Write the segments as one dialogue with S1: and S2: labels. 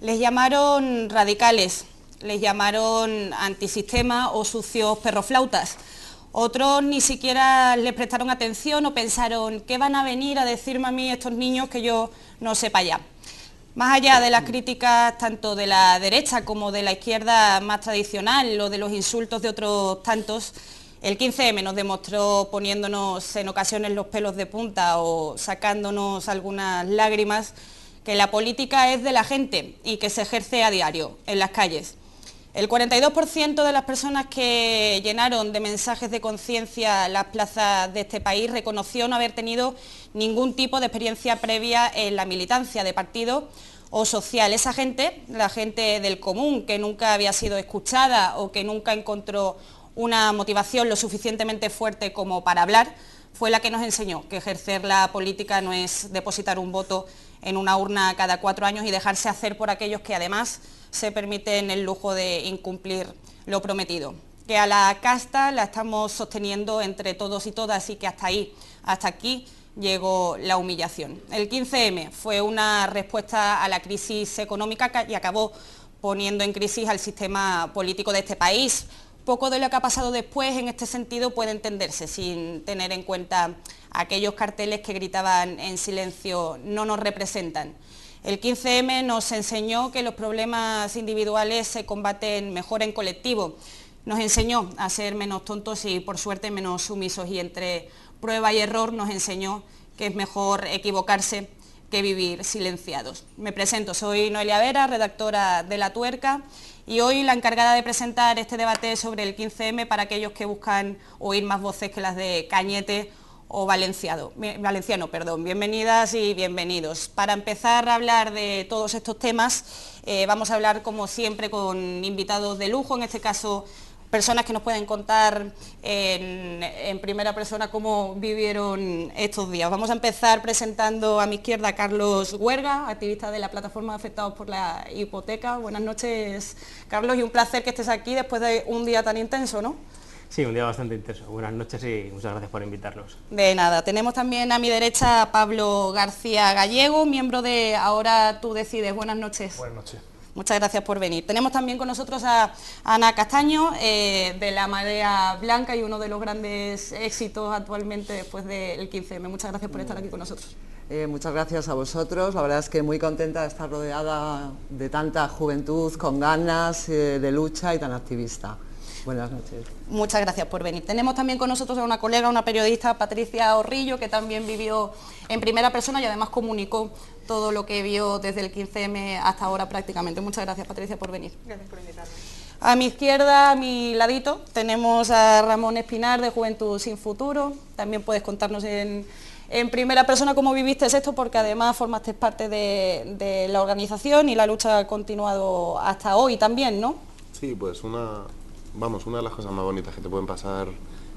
S1: Les llamaron radicales, les llamaron antisistema o sucios perroflautas. Otros ni siquiera les prestaron atención o pensaron, ¿qué van a venir a decirme a mí estos niños que yo no sepa ya? Más allá de las críticas tanto de la derecha como de la izquierda más tradicional o de los insultos de otros tantos, el 15M nos demostró poniéndonos en ocasiones los pelos de punta o sacándonos algunas lágrimas que la política es de la gente y que se ejerce a diario en las calles. El 42% de las personas que llenaron de mensajes de conciencia las plazas de este país reconoció no haber tenido ningún tipo de experiencia previa en la militancia de partido o social. Esa gente, la gente del común, que nunca había sido escuchada o que nunca encontró una motivación lo suficientemente fuerte como para hablar, fue la que nos enseñó que ejercer la política no es depositar un voto en una urna cada 4 años y dejarse hacer por aquellos que además se permiten el lujo de incumplir lo prometido. Que a la casta la estamos sosteniendo entre todos y todas y que hasta ahí, hasta aquí, llegó la humillación. El 15M fue una respuesta a la crisis económica y acabó poniendo en crisis al sistema político de este país. Poco de lo que ha pasado después en este sentido puede entenderse sin tener en cuenta aquellos carteles que gritaban en silencio "no nos representan". El 15M nos enseñó que los problemas individuales se combaten mejor en colectivo. Nos enseñó a ser menos tontos y por suerte menos sumisos, y entre prueba y error nos enseñó que es mejor equivocarse que vivir silenciados. Me presento, soy Noelia Vera, redactora de La Tuerca, y hoy la encargada de presentar este debate sobre el 15M para aquellos que buscan oír más voces que las de Cañete o Valenciano. Bienvenidas y bienvenidos. Para empezar a hablar de todos estos temas, vamos a hablar como siempre con invitados de lujo, en este caso personas que nos pueden contar en primera persona cómo vivieron estos días. Vamos a empezar presentando a mi izquierda a Carlos Huerga, activista de la plataforma Afectados por la Hipoteca. Buenas noches, Carlos, y un placer que estés aquí después de un día tan intenso, ¿no?
S2: Sí, un día bastante intenso. Buenas noches y muchas gracias por invitarnos.
S1: De nada. Tenemos también a mi derecha a Pablo García Gallego, miembro de Ahora Tú Decides. Buenas noches.
S3: Buenas noches.
S1: Muchas gracias por venir. Tenemos también con nosotros a Ana Castaño, de la Marea Blanca y uno de los grandes éxitos actualmente después del 15M. Muchas gracias por estar aquí con nosotros.
S4: Muchas gracias a vosotros. La verdad es que muy contenta de estar rodeada de tanta juventud con ganas de lucha y tan activista. Buenas noches.
S1: Muchas gracias por venir. Tenemos también con nosotros a una colega, una periodista, Patricia Orrillo, que también vivió en primera persona y además comunicó todo lo que vio desde el 15M hasta ahora prácticamente. Muchas gracias, Patricia, por venir.
S5: Gracias por invitarme.
S1: A mi izquierda, a mi ladito, tenemos a Ramón Espinar, de Juventud Sin Futuro. También puedes contarnos en primera persona cómo viviste esto, porque además formaste parte de la organización y la lucha ha continuado hasta hoy también, ¿no?
S3: Sí, pues una de las cosas más bonitas que te pueden pasar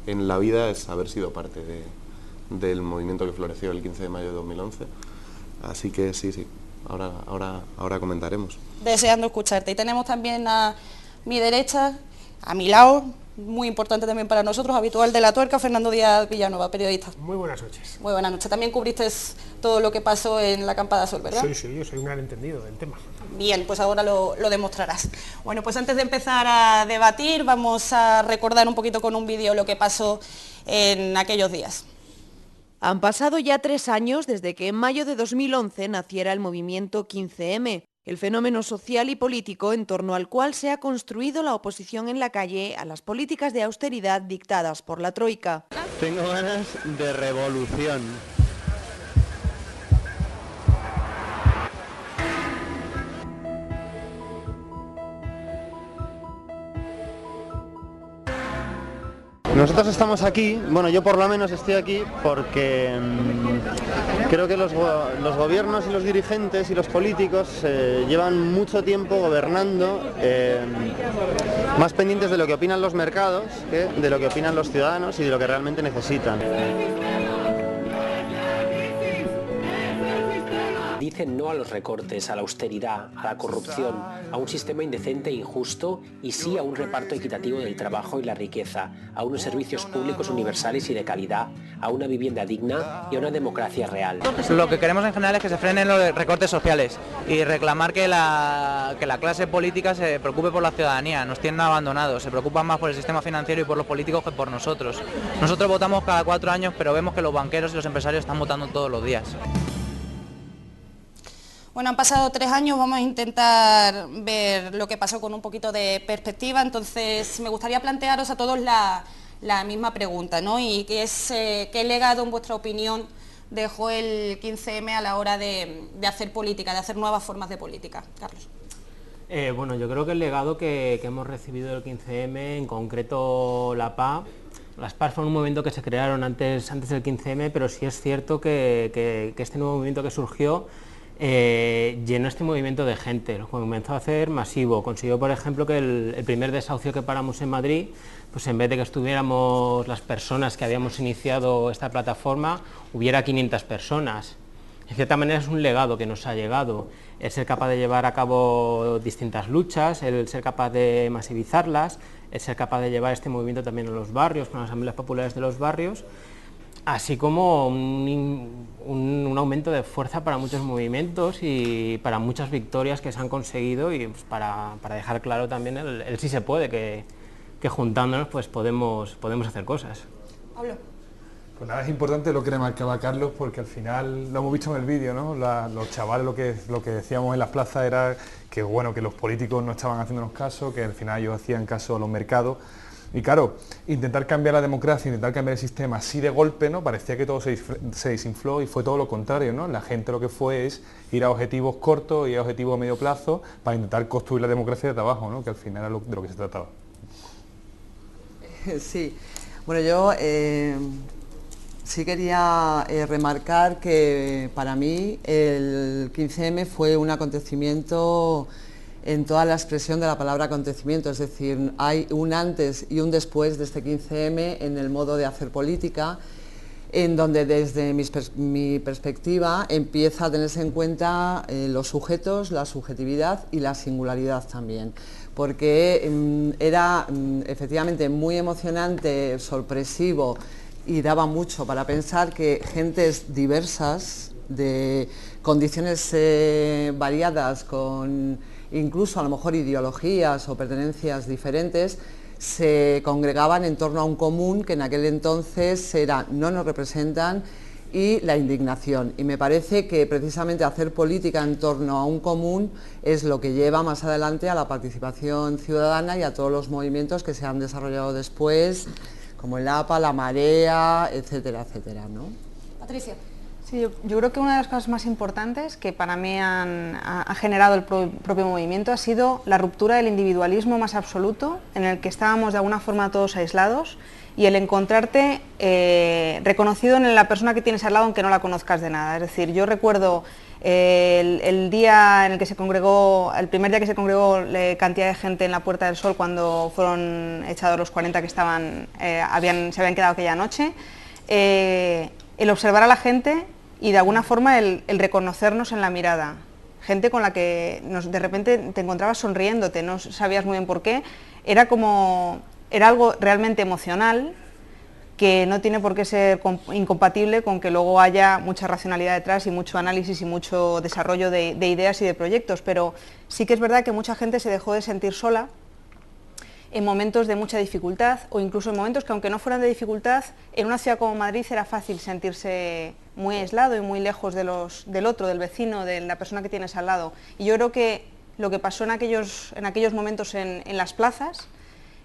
S3: en la vida es haber sido parte del movimiento que floreció el 15 de mayo de 2011. Así que sí, ahora comentaremos.
S1: Deseando escucharte. Y tenemos también a mi derecha, a mi lado, muy importante también para nosotros, habitual de La Tuerca, Fernando Díaz Villanueva, periodista.
S6: Muy buenas noches.
S1: Muy buenas noches. También cubriste todo lo que pasó en la Campada Sol, ¿verdad?
S6: Sí, yo soy un gran entendido del tema.
S1: Bien, pues ahora lo demostrarás. Bueno, pues antes de empezar a debatir, vamos a recordar un poquito con un vídeo lo que pasó en aquellos días.
S7: Han pasado ya 3 años desde que en mayo de 2011 naciera el movimiento 15M, el fenómeno social y político en torno al cual se ha construido la oposición en la calle a las políticas de austeridad dictadas por la Troika.
S2: Tengo ganas de revolución. Nosotros estamos aquí, bueno, yo por lo menos estoy aquí porque creo que los gobiernos y los dirigentes y los políticos llevan mucho tiempo gobernando más pendientes de lo que opinan los mercados que de lo que opinan los ciudadanos y de lo que realmente necesitan.
S5: Dicen no a los recortes, a la austeridad, a la corrupción, a un sistema indecente e injusto y sí a un reparto equitativo del trabajo y la riqueza, a unos servicios públicos universales y de calidad, a una vivienda digna y a una democracia real.
S8: Lo que queremos en general es que se frenen los recortes sociales y reclamar que la clase política se preocupe por la ciudadanía. Nos tienen abandonados, se preocupan más por el sistema financiero y por los políticos que por nosotros. Nosotros votamos cada 4 años, pero vemos que los banqueros y los empresarios están votando todos los días.
S1: Bueno, han pasado 3 años, vamos a intentar ver lo que pasó con un poquito de perspectiva, entonces me gustaría plantearos a todos la misma pregunta, ¿no? Y que es, ¿qué legado, en vuestra opinión, dejó el 15M a la hora de hacer política, de hacer nuevas formas de política? Carlos.
S6: Bueno, yo creo que el legado que hemos recibido del 15M, en concreto la PA, las PAs fueron un movimiento que se crearon antes del 15M, pero sí es cierto que este nuevo movimiento que surgió llenó este movimiento de gente, lo comenzó a hacer masivo. Consiguió, por ejemplo, que el primer desahucio que paramos en Madrid, pues en vez de que estuviéramos las personas que habíamos iniciado esta plataforma, hubiera 500 personas. En cierta manera es un legado que nos ha llegado, el ser capaz de llevar a cabo distintas luchas, el ser capaz de masivizarlas, el ser capaz de llevar este movimiento también a los barrios, con las asambleas populares de los barrios, así como un aumento de fuerza para muchos movimientos y para muchas victorias que se han conseguido, y pues para dejar claro también el sí se puede, que juntándonos pues podemos hacer cosas.
S1: Pablo.
S9: Pues nada, es importante lo que remarcaba Carlos, porque al final lo hemos visto en el vídeo, ¿no? Los chavales lo que decíamos en las plazas era que bueno, que los políticos no estaban haciéndonos caso, que al final ellos hacían caso a los mercados. Y claro, intentar cambiar la democracia, intentar cambiar el sistema así de golpe, ¿no? Parecía que todo se desinfló, y fue todo lo contrario, ¿no? La gente lo que fue es ir a objetivos cortos y a objetivos a medio plazo para intentar construir la democracia desde abajo, ¿no? Que al final era de lo que se trataba.
S4: Sí, bueno, yo sí quería remarcar que para mí el 15M fue un acontecimiento en toda la expresión de la palabra acontecimiento, es decir, hay un antes y un después de este 15M en el modo de hacer política, en donde desde mi perspectiva empieza a tenerse en cuenta los sujetos, la subjetividad y la singularidad también, porque era efectivamente muy emocionante, sorpresivo, y daba mucho para pensar que gentes diversas, de condiciones variadas, con incluso a lo mejor ideologías o pertenencias diferentes, se congregaban en torno a un común que en aquel entonces era no nos representan y la indignación. Y me parece que precisamente hacer política en torno a un común es lo que lleva más adelante a la participación ciudadana y a todos los movimientos que se han desarrollado después, como el APA, la Marea, etcétera, etcétera, ¿no?
S1: Patricia.
S10: Sí, yo creo que una de las cosas más importantes que para mí ha generado el propio movimiento ha sido la ruptura del individualismo más absoluto, en el que estábamos de alguna forma todos aislados, y el encontrarte reconocido en la persona que tienes al lado aunque no la conozcas de nada. Es decir, yo recuerdo el día en el que se congregó, el primer día que se congregó cantidad de gente en la Puerta del Sol cuando fueron echados los 40 que estaban, se habían quedado aquella noche, el observar a la gente y de alguna forma el reconocernos en la mirada. Gente con la que de repente te encontrabas sonriéndote, no sabías muy bien por qué, era algo realmente emocional, que no tiene por qué ser incompatible con que luego haya mucha racionalidad detrás y mucho análisis y mucho desarrollo de ideas y de proyectos, pero sí que es verdad que mucha gente se dejó de sentir sola en momentos de mucha dificultad, o incluso en momentos que aunque no fueran de dificultad, en una ciudad como Madrid era fácil sentirse muy aislado y muy lejos del otro, del vecino, de la persona que tienes al lado. Y yo creo que lo que pasó en aquellos momentos en las plazas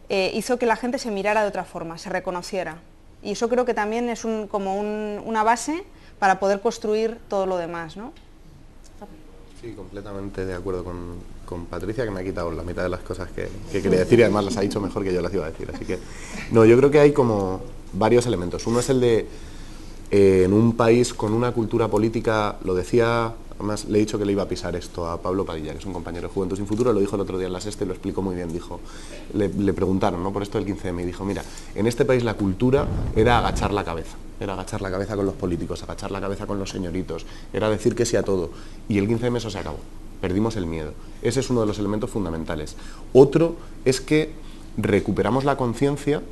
S10: hizo que la gente se mirara de otra forma, se reconociera. Y eso creo que también es como una base para poder construir todo lo demás, ¿no?
S3: Sí, completamente de acuerdo con Patricia, que me ha quitado la mitad de las cosas que quería decir, y además las ha dicho mejor que yo las iba a decir. Así que, no, yo creo que hay como varios elementos. Uno es el de, en un país con una cultura política, lo decía Además, le he dicho que le iba a pisar esto a Pablo Padilla, que es un compañero de Juventud Sin Futuro, lo dijo el otro día en la Sexta y lo explicó muy bien. Dijo, le preguntaron, ¿no?, por esto del 15M, y dijo, mira, en este país la cultura era agachar la cabeza. Era agachar la cabeza con los políticos, agachar la cabeza con los señoritos, era decir que sí a todo. Y el 15M eso se acabó. Perdimos el miedo. Ese es uno de los elementos fundamentales. Otro es que recuperamos la conciencia,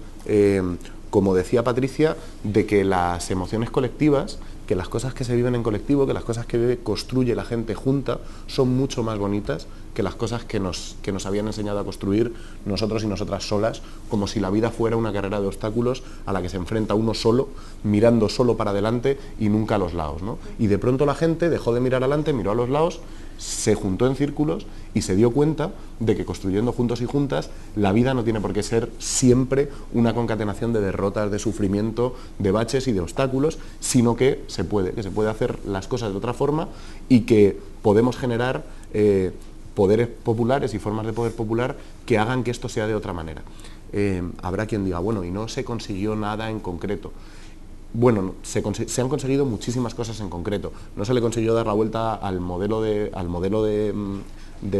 S3: como decía Patricia, de que las emociones colectivas, que las cosas que se viven en colectivo, que las cosas que construye la gente junta, son mucho más bonitas que las cosas que nos habían enseñado a construir nosotros y nosotras solas, como si la vida fuera una carrera de obstáculos a la que se enfrenta uno solo, mirando solo para adelante y nunca a los lados, ¿no? Y de pronto la gente dejó de mirar adelante, miró a los lados, se juntó en círculos y se dio cuenta de que construyendo juntos y juntas, la vida no tiene por qué ser siempre una concatenación de derrotas, de sufrimiento, de baches y de obstáculos, sino que se puede hacer las cosas de otra forma y que podemos generar poderes populares y formas de poder popular que hagan que esto sea de otra manera. Habrá quien diga, bueno, y no se consiguió nada en concreto. Bueno, se han conseguido muchísimas cosas en concreto. No se le consiguió dar la vuelta al modelo de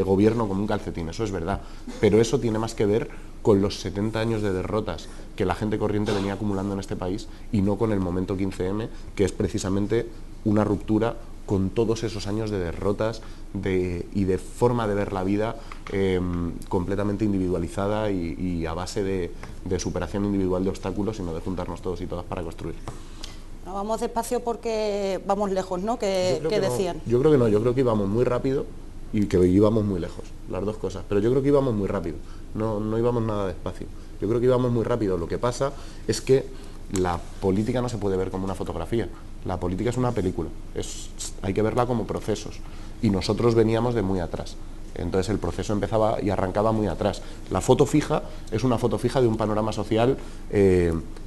S3: gobierno como un calcetín, eso es verdad. Pero eso tiene más que ver con los 70 años de derrotas que la gente corriente venía acumulando en este país y no con el momento 15M, que es precisamente una ruptura con todos esos años de derrotas y de forma de ver la vida completamente individualizada y a base de superación individual de obstáculos, sino de juntarnos todos y todas para construir.
S1: No, vamos despacio porque vamos lejos, ¿no? Que decían.
S3: Yo creo que no, yo creo que íbamos muy rápido y que íbamos muy lejos, las dos cosas, pero yo creo que íbamos muy rápido, no íbamos nada despacio, yo creo que íbamos muy rápido. Lo que pasa es que la política no se puede ver como una fotografía, la política es una película, hay que verla como procesos, y nosotros veníamos de muy atrás, entonces el proceso empezaba y arrancaba muy atrás. La foto fija es una foto fija de un panorama social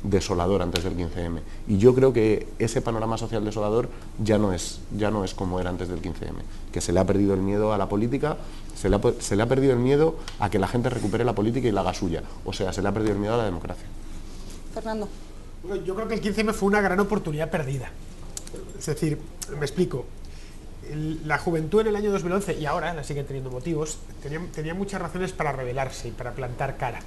S3: desolador antes del 15M, y yo creo que ese panorama social desolador ya no es como era antes del 15M, que se le ha perdido el miedo a la política, se le ha perdido el miedo a que la gente recupere la política y la haga suya, o sea, se le ha perdido el miedo a la democracia.
S1: Fernando.
S11: Yo creo que el 15M fue una gran oportunidad perdida. Es decir, me explico, la juventud en el año 2011 y ahora la siguen teniendo motivos, tenía muchas razones para rebelarse y para plantar cara,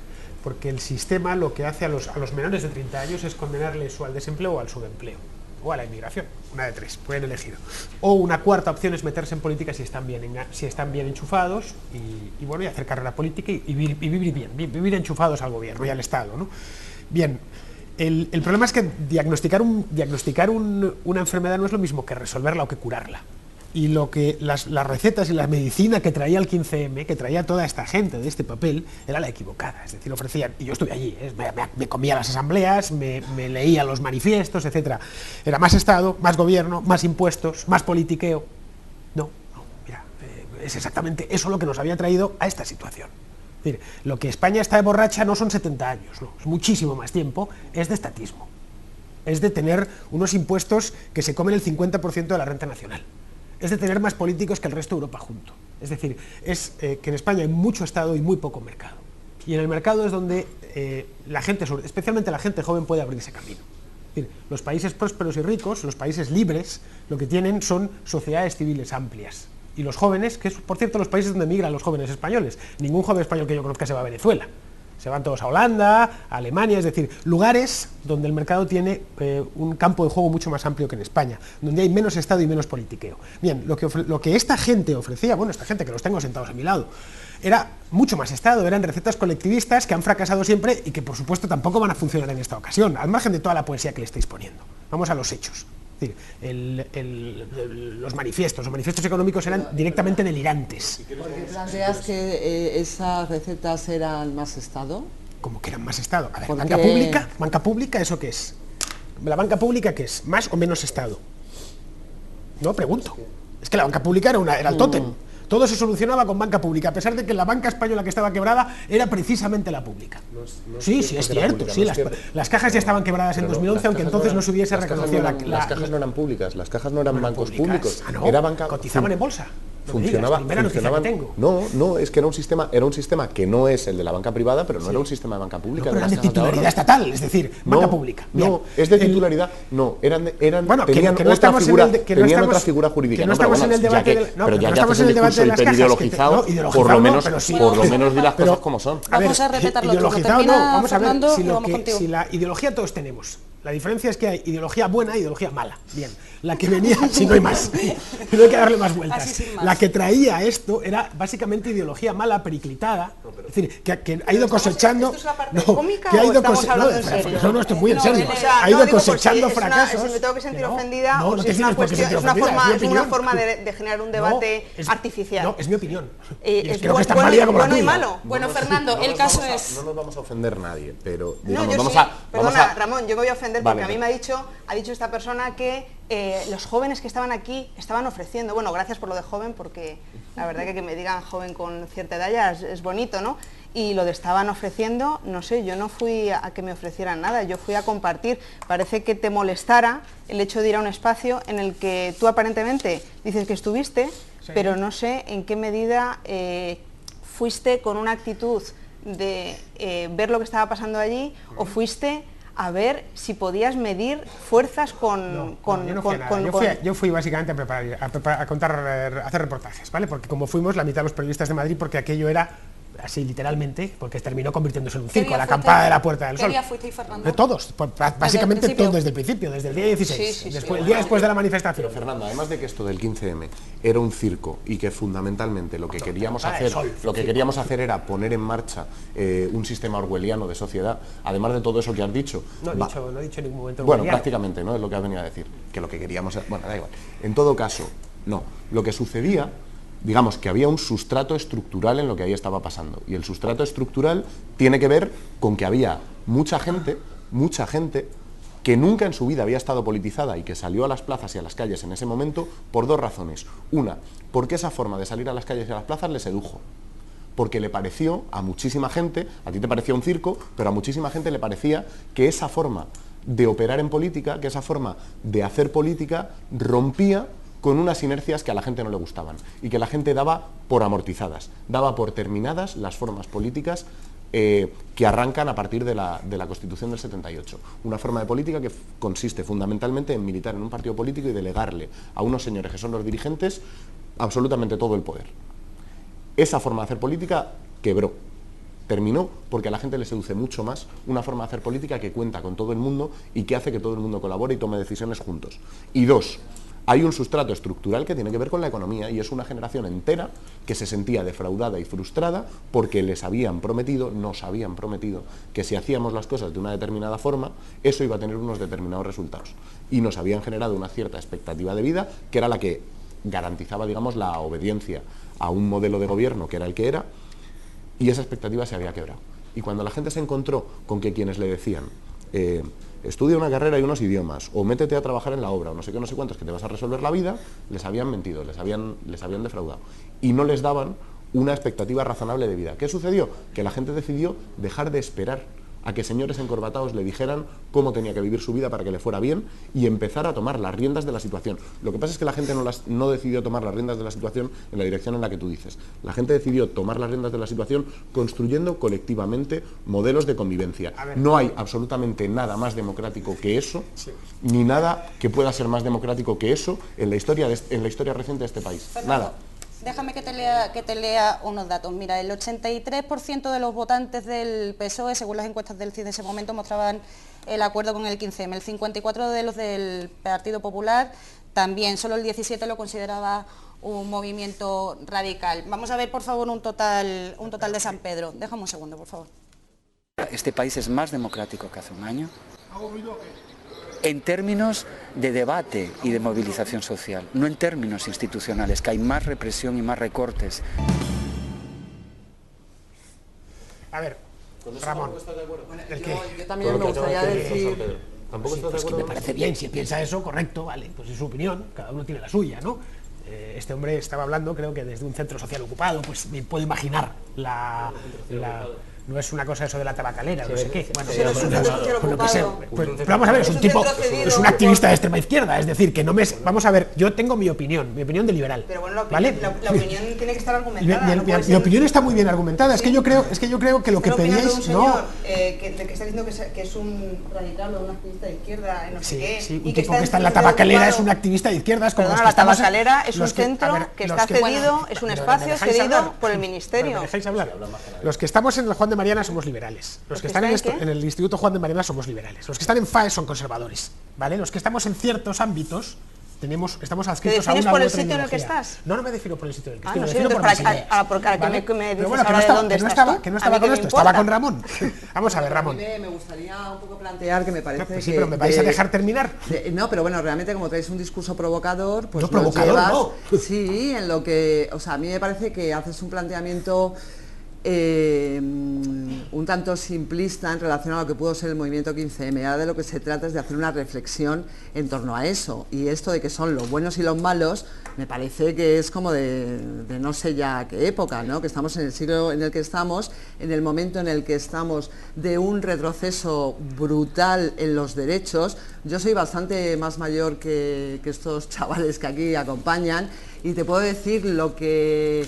S11: porque el sistema lo que hace a los menores de 30 años es condenarles o al desempleo o al subempleo, o a la inmigración, una de tres, pueden elegir. O una cuarta opción es meterse en política si están bien enchufados y bueno, y hacer carrera política y vivir bien, vivir enchufados al gobierno y al Estado, ¿no? Bien. El problema es que diagnosticar una enfermedad no es lo mismo que resolverla o que curarla. Y las recetas y la medicina que traía el 15M, que traía toda esta gente de este papel, era la equivocada. Es decir, ofrecían, y yo estuve allí, me comía las asambleas, me leía los manifiestos, etc. Era más Estado, más gobierno, más impuestos, más politiqueo. No, mira, es exactamente eso lo que nos había traído a esta situación. Es decir, lo que España está de borracha no son 70 años, no, es muchísimo más tiempo, es de estatismo. Es de tener unos impuestos que se comen el 50% de la renta nacional. Es de tener más políticos que el resto de Europa junto. Es decir, es que en España hay mucho Estado y muy poco mercado. Y en el mercado es donde la gente, especialmente la gente joven, puede abrirse camino. Es decir, los países prósperos y ricos, los países libres, lo que tienen son sociedades civiles amplias. Y los jóvenes, que es por cierto los países donde migran los jóvenes españoles, ningún joven español que yo conozca se va a Venezuela, se van todos a Holanda, a Alemania, es decir, lugares donde el mercado tiene un campo de juego mucho más amplio que en España, donde hay menos Estado y menos politiqueo. Bien, lo que esta gente ofrecía, bueno, esta gente que los tengo sentados a mi lado, era mucho más Estado, eran recetas colectivistas que han fracasado siempre y que por supuesto tampoco van a funcionar en esta ocasión, al margen de toda la poesía que le estáis poniendo. Vamos a los hechos. Es decir, los manifiestos económicos eran directamente delirantes.
S4: ¿Por qué planteas que esas recetas eran más Estado?
S11: ¿Cómo que eran más Estado? A ver, ¿banca pública eso qué es? ¿La banca pública qué es? ¿Más o menos Estado? No, pregunto. Es que la banca pública era el tótem. Todo se solucionaba con banca pública, a pesar de que la banca española que estaba quebrada era precisamente la pública. Sí, es cierto. Sí, las cajas ya estaban quebradas en 2011, aunque entonces no se hubiese reconocido
S3: las cajas no eran públicas, las cajas no eran bancos públicos.
S11: Ah, no,
S3: era banca,
S11: cotizaban en bolsa.
S3: No, es que era un sistema que no es el de la banca privada, pero no era un sistema de banca pública.
S11: No, pero eran de titularidad estatal, es decir, banca pública.
S3: No, es de titularidad, tenían otra figura, otra figura jurídica.
S11: Que no estamos en el debate
S3: pero ya haces el discurso hiperideologizado, por lo menos di las cosas como son.
S1: Vamos a repetirlo todo.
S11: Vamos a ver si la ideología todos tenemos. La diferencia es que hay ideología buena e ideología mala. Bien, la que venía, si no hay más, no hay que darle más vueltas. La que traía esto era básicamente ideología mala, periclitada, es decir, que ha ido cosechando...
S10: ¿Esto es la parte cómica o estamos hablando en serio?
S11: No, esto es muy en serio. Ha ido cosechando fracasos.
S10: Si me tengo que sentir ofendida, o si es una forma de generar un debate artificial.
S11: No, es mi opinión.
S10: Creo que está válida como la tuya.
S1: Malo. Bueno, Fernando, el caso es...
S3: No nos vamos a ofender nadie, pero...
S10: Perdona, Ramón, yo me voy a ofender porque a mí ha dicho esta persona que los jóvenes que estaban aquí estaban ofreciendo, bueno, gracias por lo de joven, porque la verdad que me digan joven con cierta edad ya es bonito, ¿no? Y lo de estaban ofreciendo, no sé, yo no fui a que me ofrecieran nada, yo fui a compartir. Parece que te molestara el hecho de ir a un espacio en el que tú aparentemente dices que estuviste, pero no sé en qué medida fuiste con una actitud de ver lo que estaba pasando allí o fuiste a ver si podías medir fuerzas
S11: yo fui básicamente a hacer reportajes, ¿vale? Porque como fuimos la mitad de los periodistas de Madrid, porque aquello era así literalmente, porque terminó convirtiéndose en un circo, la acampada de la Puerta del Sol.
S1: ¿Qué día fuisteis, Fernando?
S11: De todos, básicamente todos desde el principio, desde el día 16, el día después de la manifestación.
S3: Pero Fernando, además de que esto del 15M era un circo y que fundamentalmente lo que queríamos hacer era poner en marcha un sistema orwelliano de sociedad, además de todo eso que has dicho.
S11: No he dicho en ningún momento
S3: bueno, prácticamente, ¿no? Es lo que has venido a decir, que lo que queríamos... Bueno, da igual. En todo caso, no. Lo que sucedía... Digamos que había un sustrato estructural en lo que ahí estaba pasando. Y el sustrato estructural tiene que ver con que había mucha gente que nunca en su vida había estado politizada y que salió a las plazas y a las calles en ese momento por dos razones. Una, porque esa forma de salir a las calles y a las plazas le sedujo. Porque le pareció a muchísima gente, a ti te parecía un circo, pero a muchísima gente le parecía que esa forma de operar en política, que esa forma de hacer política rompía con unas inercias que a la gente no le gustaban y que la gente daba por amortizadas, daba por terminadas las formas políticas que arrancan a partir de la Constitución del 78. Una forma de política que consiste fundamentalmente en militar en un partido político y delegarle a unos señores que son los dirigentes absolutamente todo el poder. Esa forma de hacer política quebró. Terminó porque a la gente le seduce mucho más una forma de hacer política que cuenta con todo el mundo y que hace que todo el mundo colabore y tome decisiones juntos. Y dos, hay un sustrato estructural que tiene que ver con la economía y es una generación entera que se sentía defraudada y frustrada porque nos habían prometido que si hacíamos las cosas de una determinada forma, eso iba a tener unos determinados resultados. Y nos habían generado una cierta expectativa de vida que era la que garantizaba, digamos, la obediencia a un modelo de gobierno que era el que era, y esa expectativa se había quebrado. Y cuando la gente se encontró con que quienes le decían estudia una carrera y unos idiomas, o métete a trabajar en la obra, o no sé qué, no sé cuántos, que te vas a resolver la vida, les habían mentido, les habían defraudado. Y no les daban una expectativa razonable de vida. ¿Qué sucedió? Que la gente decidió dejar de esperar a que señores encorbatados le dijeran cómo tenía que vivir su vida para que le fuera bien y empezar a tomar las riendas de la situación. Lo que pasa es que la gente no decidió tomar las riendas de la situación en la dirección en la que tú dices. La gente decidió tomar las riendas de la situación construyendo colectivamente modelos de convivencia. No hay absolutamente nada más democrático que eso, ni nada que pueda ser más democrático que eso en la historia reciente de este país.
S1: Fernando,
S3: nada.
S1: Déjame que te lea unos datos. Mira, el 83% de los votantes del PSOE, según las encuestas del CIS de ese momento, mostraban el acuerdo con el 15M. El 54% de los del Partido Popular también. Solo el 17% lo consideraba un movimiento radical. Vamos a ver, por favor, un total de San Pedro. Déjame un segundo, por favor.
S12: Este país es más democrático que hace un año en términos de debate y de movilización social, no en términos institucionales, que hay más represión y más recortes.
S11: A ver, Ramón,
S4: yo también me gustaría decir...
S11: Tampoco estás de acuerdo. Me parece bien, si piensa eso, correcto, vale, pues es su opinión, cada uno tiene la suya, ¿no? Este hombre estaba hablando, creo que desde un centro social ocupado, pues me puedo imaginar no es una cosa eso de la tabacalera,
S6: Sí,
S11: no sé qué. Bueno,
S6: sí,
S11: pues,
S6: sí,
S11: lo que sea. Pero vamos a ver, es un tipo, es un activista de extrema izquierda, es decir, que no me... Vamos a ver, yo tengo mi opinión de liberal.
S10: Pero bueno,
S11: ¿vale?
S10: la opinión tiene que estar argumentada.
S11: Mi opinión está muy bien argumentada, es que yo creo que lo que pedíais...
S10: No, que está diciendo que es un radical o un activista de izquierda, no sé qué.
S11: Sí, un tipo que está en la tabacalera es un activista de izquierdas. Como
S10: la tabacalera es un centro que está cedido, es un espacio cedido por el ministerio.
S11: ¿Me dejáis hablar? Los que estamos en el Juan de Mariana somos liberales. Los que están en el Instituto Juan de Mariana somos liberales. Los que están en FAE son conservadores, ¿vale? Los que estamos en ciertos ámbitos estamos adscritos a una u otra ideología.
S10: ¿Te defines por el sitio en el que estás?
S11: No me defino por el sitio en el que estoy,
S10: no,
S11: me defino por mis ideas.
S10: Porque que me dices
S11: bueno,
S10: ahora de dónde estás tú.
S11: Que no estaba con esto, estaba con Ramón. Vamos a ver, Ramón.
S4: Me gustaría un poco plantear que me parece
S11: pues sí, pero ¿me vais a dejar terminar?
S4: No, pero bueno, realmente como traéis un discurso provocador, pues
S11: no, provocador
S4: llevas,
S11: no.
S4: Sí, en lo que, o sea, a mí me parece que haces un planteamiento un tanto simplista en relación a lo que pudo ser el movimiento 15M. Ahora de lo que se trata es de hacer una reflexión en torno a eso, y esto de que son los buenos y los malos me parece que es como de no sé ya qué época, ¿no? Que estamos en el siglo en el que estamos, en el momento en el que estamos de un retroceso brutal en los derechos. Yo soy bastante más mayor que estos chavales que aquí acompañan, y te puedo decir lo que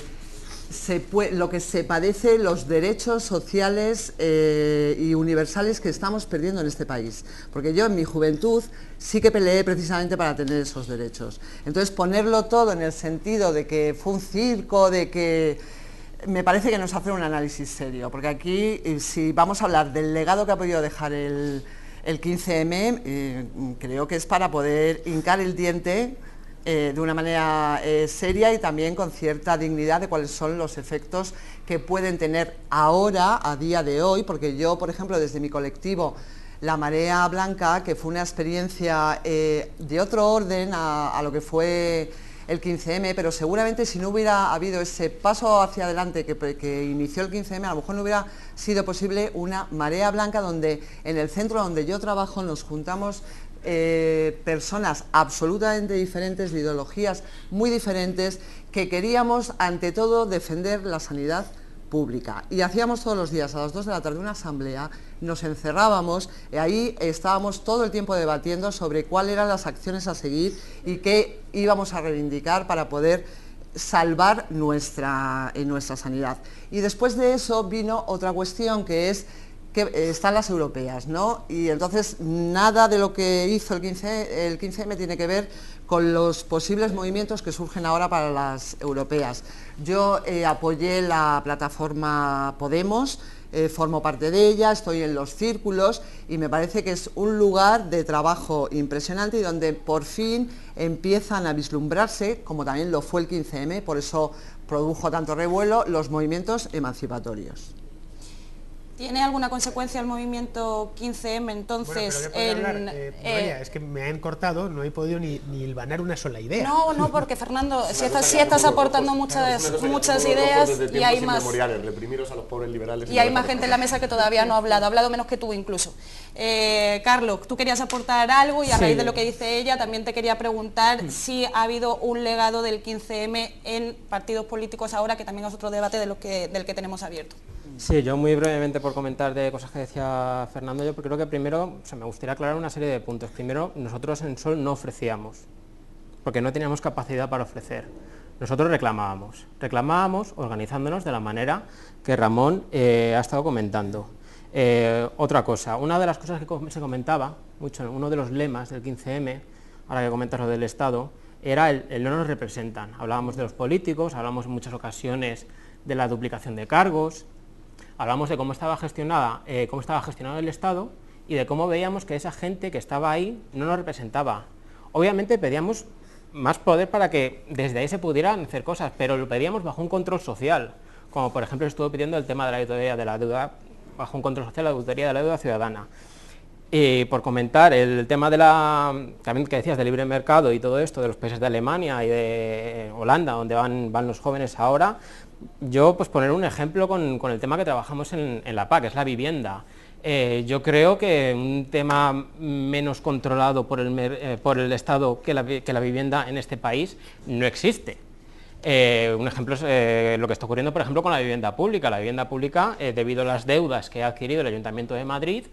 S4: se padece, los derechos sociales y universales que estamos perdiendo en este país. Porque yo en mi juventud sí que peleé precisamente para tener esos derechos. Entonces ponerlo todo en el sentido de que fue un circo, de que... me parece que no es hacer un análisis serio. Porque aquí, si vamos a hablar del legado que ha podido dejar el 15M, creo que es para poder hincar el diente de una manera seria y también con cierta dignidad de cuáles son los efectos que pueden tener ahora, a día de hoy, porque yo, por ejemplo, desde mi colectivo La Marea Blanca, que fue una experiencia de otro orden a lo que fue el 15M, pero seguramente si no hubiera habido ese paso hacia adelante que inició el 15M, a lo mejor no hubiera sido posible una Marea Blanca donde en el centro donde yo trabajo nos juntamos personas absolutamente diferentes, de ideologías muy diferentes, que queríamos ante todo defender la sanidad pública. Y hacíamos todos los días a las 2 de la tarde una asamblea, nos encerrábamos y ahí estábamos todo el tiempo debatiendo sobre cuáles eran las acciones a seguir y qué íbamos a reivindicar para poder salvar nuestra sanidad. Y después de eso vino otra cuestión, que es que están las europeas, ¿no? Y entonces nada de lo que hizo el 15M tiene que ver con los posibles movimientos que surgen ahora para las europeas. Yo apoyé la plataforma Podemos, formo parte de ella, estoy en los círculos y me parece que es un lugar de trabajo impresionante y donde por fin empiezan a vislumbrarse, como también lo fue el 15M, por eso produjo tanto revuelo, los movimientos emancipatorios.
S1: ¿Tiene alguna consecuencia el movimiento 15M entonces?
S11: Bueno, es que me han cortado, no he podido ni hilvanar una sola idea.
S1: No, porque Fernando, si estás aportando muchas ideas y hay más...
S3: reprimiros a los pobres liberales
S1: y hay más gente en la mesa que todavía no ha hablado menos que tú incluso. Carlos, tú querías aportar algo y a raíz de lo que dice ella también te quería preguntar si ha habido un legado del 15M en partidos políticos ahora, que también es otro debate del que tenemos abierto.
S6: Sí, yo muy brevemente por comentar de cosas que decía Fernando, yo creo que primero me gustaría aclarar una serie de puntos. Primero, nosotros en Sol no ofrecíamos, porque no teníamos capacidad para ofrecer. Nosotros reclamábamos organizándonos de la manera que Ramón ha estado comentando. Otra cosa, una de las cosas que se comentaba mucho, uno de los lemas del 15M, ahora que comentas lo del Estado, era el no nos representan. Hablábamos de los políticos, hablamos en muchas ocasiones de la duplicación de cargos, hablamos de cómo estaba gestionado el Estado y de cómo veíamos que esa gente que estaba ahí no nos representaba. Obviamente pedíamos más poder para que desde ahí se pudieran hacer cosas, pero lo pedíamos bajo un control social, como por ejemplo estuvo pidiendo el tema de la auditoría de la deuda, bajo un control social, la auditoría de la deuda ciudadana. Y por comentar el tema de también que decías, de libre mercado y todo esto, de los países de Alemania y de Holanda, donde van los jóvenes ahora, yo pues poner un ejemplo con el tema que trabajamos en la PAC, que es la vivienda. Yo creo que un tema menos controlado por el Estado que la vivienda en este país no existe. Un ejemplo es lo que está ocurriendo, por ejemplo, con la vivienda pública. La vivienda pública, debido a las deudas que ha adquirido el Ayuntamiento de Madrid,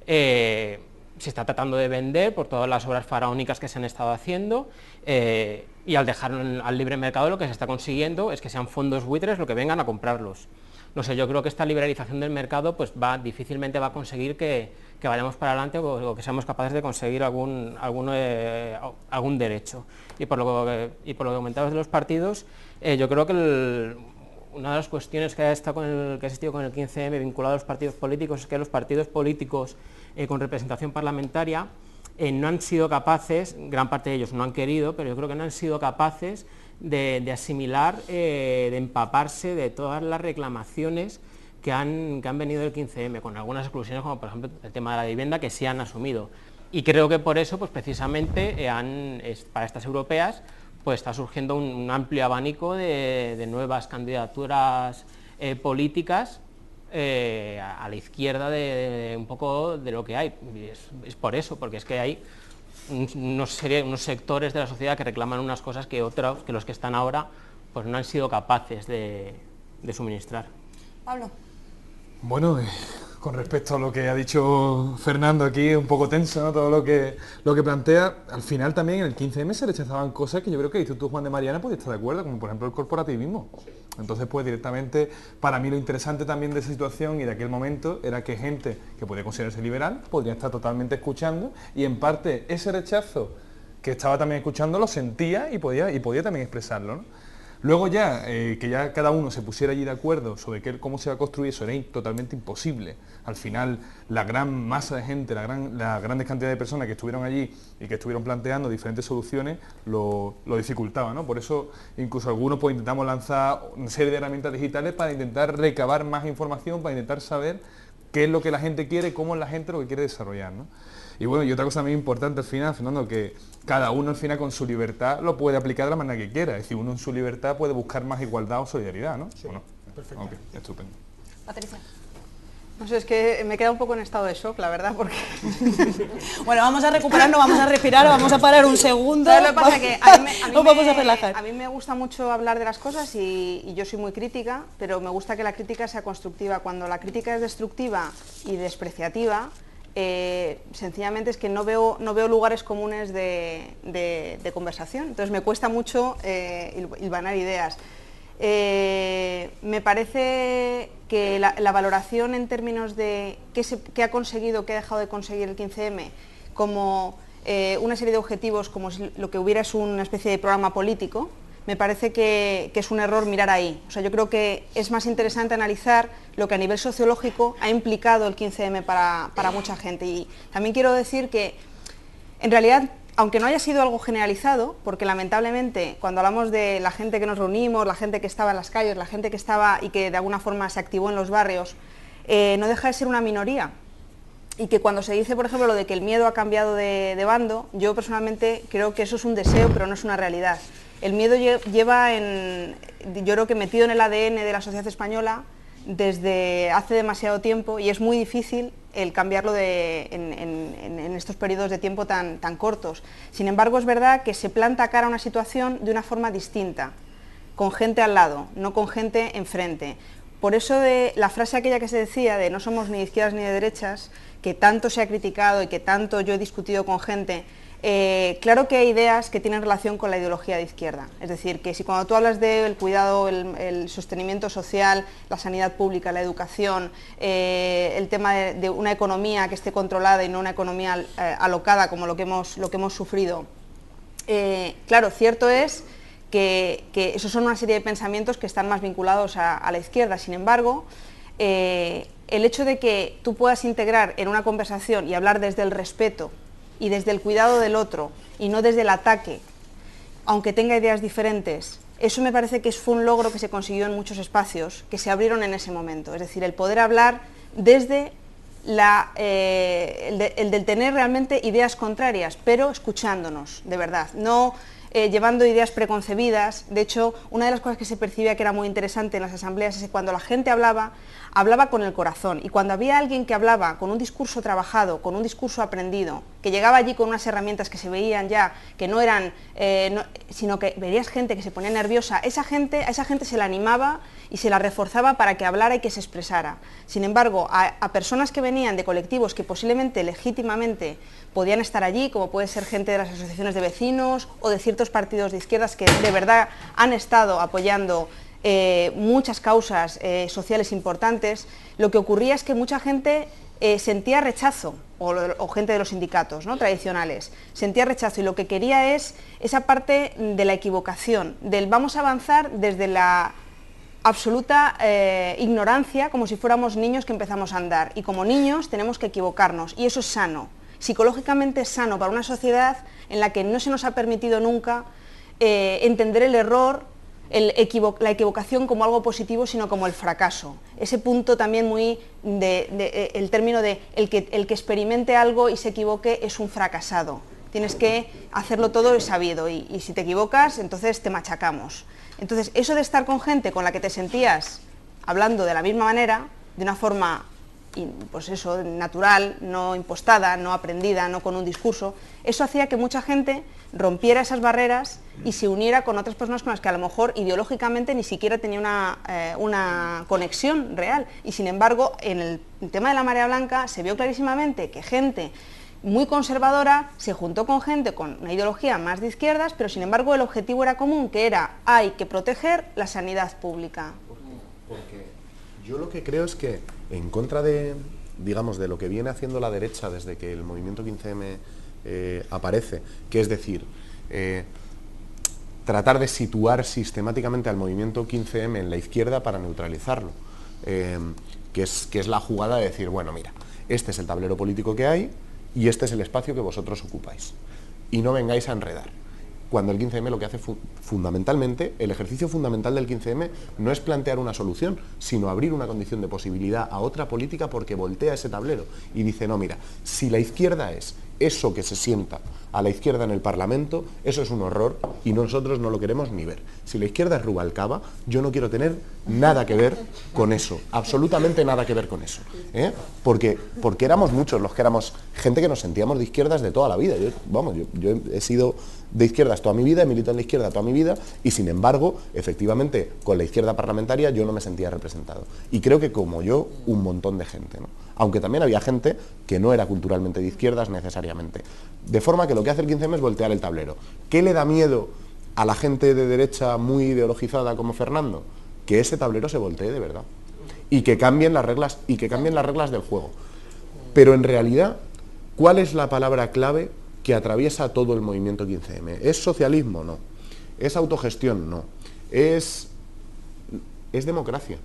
S6: se está tratando de vender por todas las obras faraónicas que se han estado haciendo, y al dejarlo al libre mercado lo que se está consiguiendo es que sean fondos buitres los que vengan a comprarlos. No sé, yo creo que esta liberalización del mercado pues difícilmente va a conseguir que vayamos para adelante o que seamos capaces de conseguir algún derecho. Y por lo que comentabas de los partidos, yo creo que una de las cuestiones que ha existido con el 15M vinculado a los partidos políticos es que los partidos políticos con representación parlamentaria no han sido capaces, gran parte de ellos no han querido, pero yo creo que no han sido capaces de asimilar, de empaparse de todas las reclamaciones que han venido del 15M, con algunas exclusiones como por ejemplo el tema de la vivienda, que sí han asumido. Y creo que por eso, pues precisamente, para estas europeas, pues está surgiendo un amplio abanico de nuevas candidaturas políticas a la izquierda de un poco de lo que hay. Es por eso, porque es que hay unos sectores de la sociedad que reclaman unas cosas que otros, que los que están ahora, pues no han sido capaces de suministrar.
S10: Pablo.
S9: Bueno, con respecto a lo que ha dicho Fernando aquí, un poco tenso, ¿no? Todo lo que plantea, al final también en el 15M se rechazaban cosas que yo creo que el Instituto Juan de Mariana podía estar de acuerdo, como por ejemplo el corporativismo. Entonces, pues directamente, para mí lo interesante también de esa situación y de aquel momento era que gente que podía considerarse liberal podría estar totalmente escuchando, y en parte ese rechazo que estaba también escuchando lo sentía y podía también expresarlo, ¿no? Luego ya, que ya cada uno se pusiera allí de acuerdo sobre cómo se va a construir, eso era totalmente imposible. Al final, la gran masa de gente, la grandes cantidad de personas que estuvieron allí y que estuvieron planteando diferentes soluciones, lo dificultaba, ¿no? Por eso, incluso algunos pues intentamos lanzar una serie de herramientas digitales para intentar recabar más información, para intentar saber qué es lo que la gente quiere, cómo es la gente lo que quiere desarrollar, ¿no? Y bueno, y otra cosa muy importante al final, Fernando, que cada uno al final con su libertad lo puede aplicar de la manera que quiera. Es decir, uno en su libertad puede buscar más igualdad o solidaridad, ¿no?
S11: Sí,
S9: ¿o no?
S11: perfecto.
S9: Ok, estupendo.
S10: Patricia. No sé, es que me queda un poco en estado de shock, la verdad, porque...
S1: Bueno, vamos a recuperarnos, vamos a respirar, vamos a parar un segundo.
S10: ¿Sabes lo que pasa? Que
S1: nos vamos a relajar.
S10: A mí me gusta mucho hablar de las cosas y yo soy muy crítica, pero me gusta que la crítica sea constructiva. Cuando la crítica es destructiva y despreciativa, sencillamente es que no veo lugares comunes de conversación, entonces me cuesta mucho hilvanar ideas. Me parece que la valoración en términos de qué ha conseguido, qué ha dejado de conseguir el 15M, como una serie de objetivos, como si lo que hubiera es una especie de programa político, me parece que es un error mirar ahí. O sea, yo creo que es más interesante analizar lo que a nivel sociológico ha implicado el 15M para mucha gente. Y también quiero decir que, en realidad, aunque no haya sido algo generalizado, porque lamentablemente cuando hablamos de la gente que nos reunimos, la gente que estaba en las calles, la gente que estaba y que de alguna forma se activó en los barrios, no deja de ser una minoría. Y que cuando se dice, por ejemplo, lo de que el miedo ha cambiado de bando, yo personalmente creo que eso es un deseo, pero no es una realidad. El miedo lleva yo creo que metido en el ADN de la sociedad española desde hace demasiado tiempo, y es muy difícil el cambiarlo en estos periodos de tiempo tan cortos. Sin embargo, es verdad que se planta cara a una situación de una forma distinta, con gente al lado, no con gente enfrente. Por eso de la frase aquella que se decía de no somos ni de izquierdas ni de derechas, que tanto se ha criticado y que tanto yo he discutido con gente, claro que hay ideas que tienen relación con la ideología de izquierda. Es decir, que si cuando tú hablas del cuidado, el sostenimiento social, la sanidad pública, la educación, el tema de una economía que esté controlada y no una economía alocada como lo que hemos sufrido, claro, cierto es que esos son una serie de pensamientos que están más vinculados a la izquierda. Sin embargo, el hecho de que tú puedas integrar en una conversación y hablar desde el respeto y desde el cuidado del otro y no desde el ataque, aunque tenga ideas diferentes, eso me parece que fue un logro que se consiguió en muchos espacios que se abrieron en ese momento. Es decir, el poder hablar desde el del tener realmente ideas contrarias, pero escuchándonos, de verdad, no llevando ideas preconcebidas. De hecho, una de las cosas que se percibía que era muy interesante en las asambleas es que cuando la gente hablaba con el corazón, y cuando había alguien que hablaba con un discurso trabajado, con un discurso aprendido, que llegaba allí con unas herramientas que se veían ya, que no eran, sino que verías gente que se ponía nerviosa, a esa gente se la animaba y se la reforzaba para que hablara y que se expresara. Sin embargo, a personas que venían de colectivos que posiblemente legítimamente podían estar allí, como puede ser gente de las asociaciones de vecinos o de ciertos partidos de izquierdas que de verdad han estado apoyando muchas causas sociales importantes, lo que ocurría es que mucha gente sentía rechazo, o gente de los sindicatos, ¿no?, tradicionales, sentía rechazo, y lo que quería es esa parte de la equivocación, del vamos a avanzar desde la absoluta ignorancia, como si fuéramos niños que empezamos a andar, y como niños tenemos que equivocarnos, y eso es sano, psicológicamente es sano para una sociedad en la que no se nos ha permitido nunca entender el error, la equivocación como algo positivo, sino como el fracaso. Ese punto también muy el término de el que experimente algo y se equivoque es un fracasado. Tienes que hacerlo todo sabido, y si te equivocas, entonces te machacamos. Entonces, eso de estar con gente con la que te sentías hablando de la misma manera, de una forma, pues eso, natural, no impostada, no aprendida, no con un discurso, eso hacía que mucha gente rompiera esas barreras y se uniera con otras personas con las que a lo mejor ideológicamente ni siquiera tenía una conexión real. Y sin embargo, en el tema de la marea blanca se vio clarísimamente que gente muy conservadora se juntó con gente con una ideología más de izquierdas, pero sin embargo el objetivo era común, que era hay que proteger la sanidad pública.
S3: Porque yo lo que creo es que en contra de, digamos, de lo que viene haciendo la derecha desde que el movimiento 15M aparece, que es decir, tratar de situar sistemáticamente al movimiento 15M en la izquierda para neutralizarlo, que es la jugada de decir, bueno, mira, este es el tablero político que hay y este es el espacio que vosotros ocupáis, y no vengáis a enredar. Cuando el 15M lo que hace fundamentalmente, el ejercicio fundamental del 15M no es plantear una solución, sino abrir una condición de posibilidad a otra política, porque voltea ese tablero y dice, no, mira, si la izquierda es eso que se sienta a la izquierda en el Parlamento, eso es un horror y nosotros no lo queremos ni ver. Si la izquierda es Rubalcaba, yo no quiero tener nada que ver con eso, absolutamente nada que ver con eso, ¿eh? Porque éramos muchos los que éramos gente que nos sentíamos de izquierdas de toda la vida. Yo he sido de izquierdas toda mi vida, he militado en la izquierda toda mi vida, y sin embargo, efectivamente, con la izquierda parlamentaria yo no me sentía representado. Y creo que como yo, un montón de gente, ¿no? Aunque también había gente que no era culturalmente de izquierdas necesariamente. De forma que lo que hace el 15M es voltear el tablero. ¿Qué le da miedo a la gente de derecha muy ideologizada como Fernando? Que ese tablero se voltee de verdad. Y que cambien las reglas, del juego. Pero en realidad, ¿cuál es la palabra clave que atraviesa todo el movimiento 15M? ¿Es socialismo? No. ¿Es autogestión? No. Es democracia.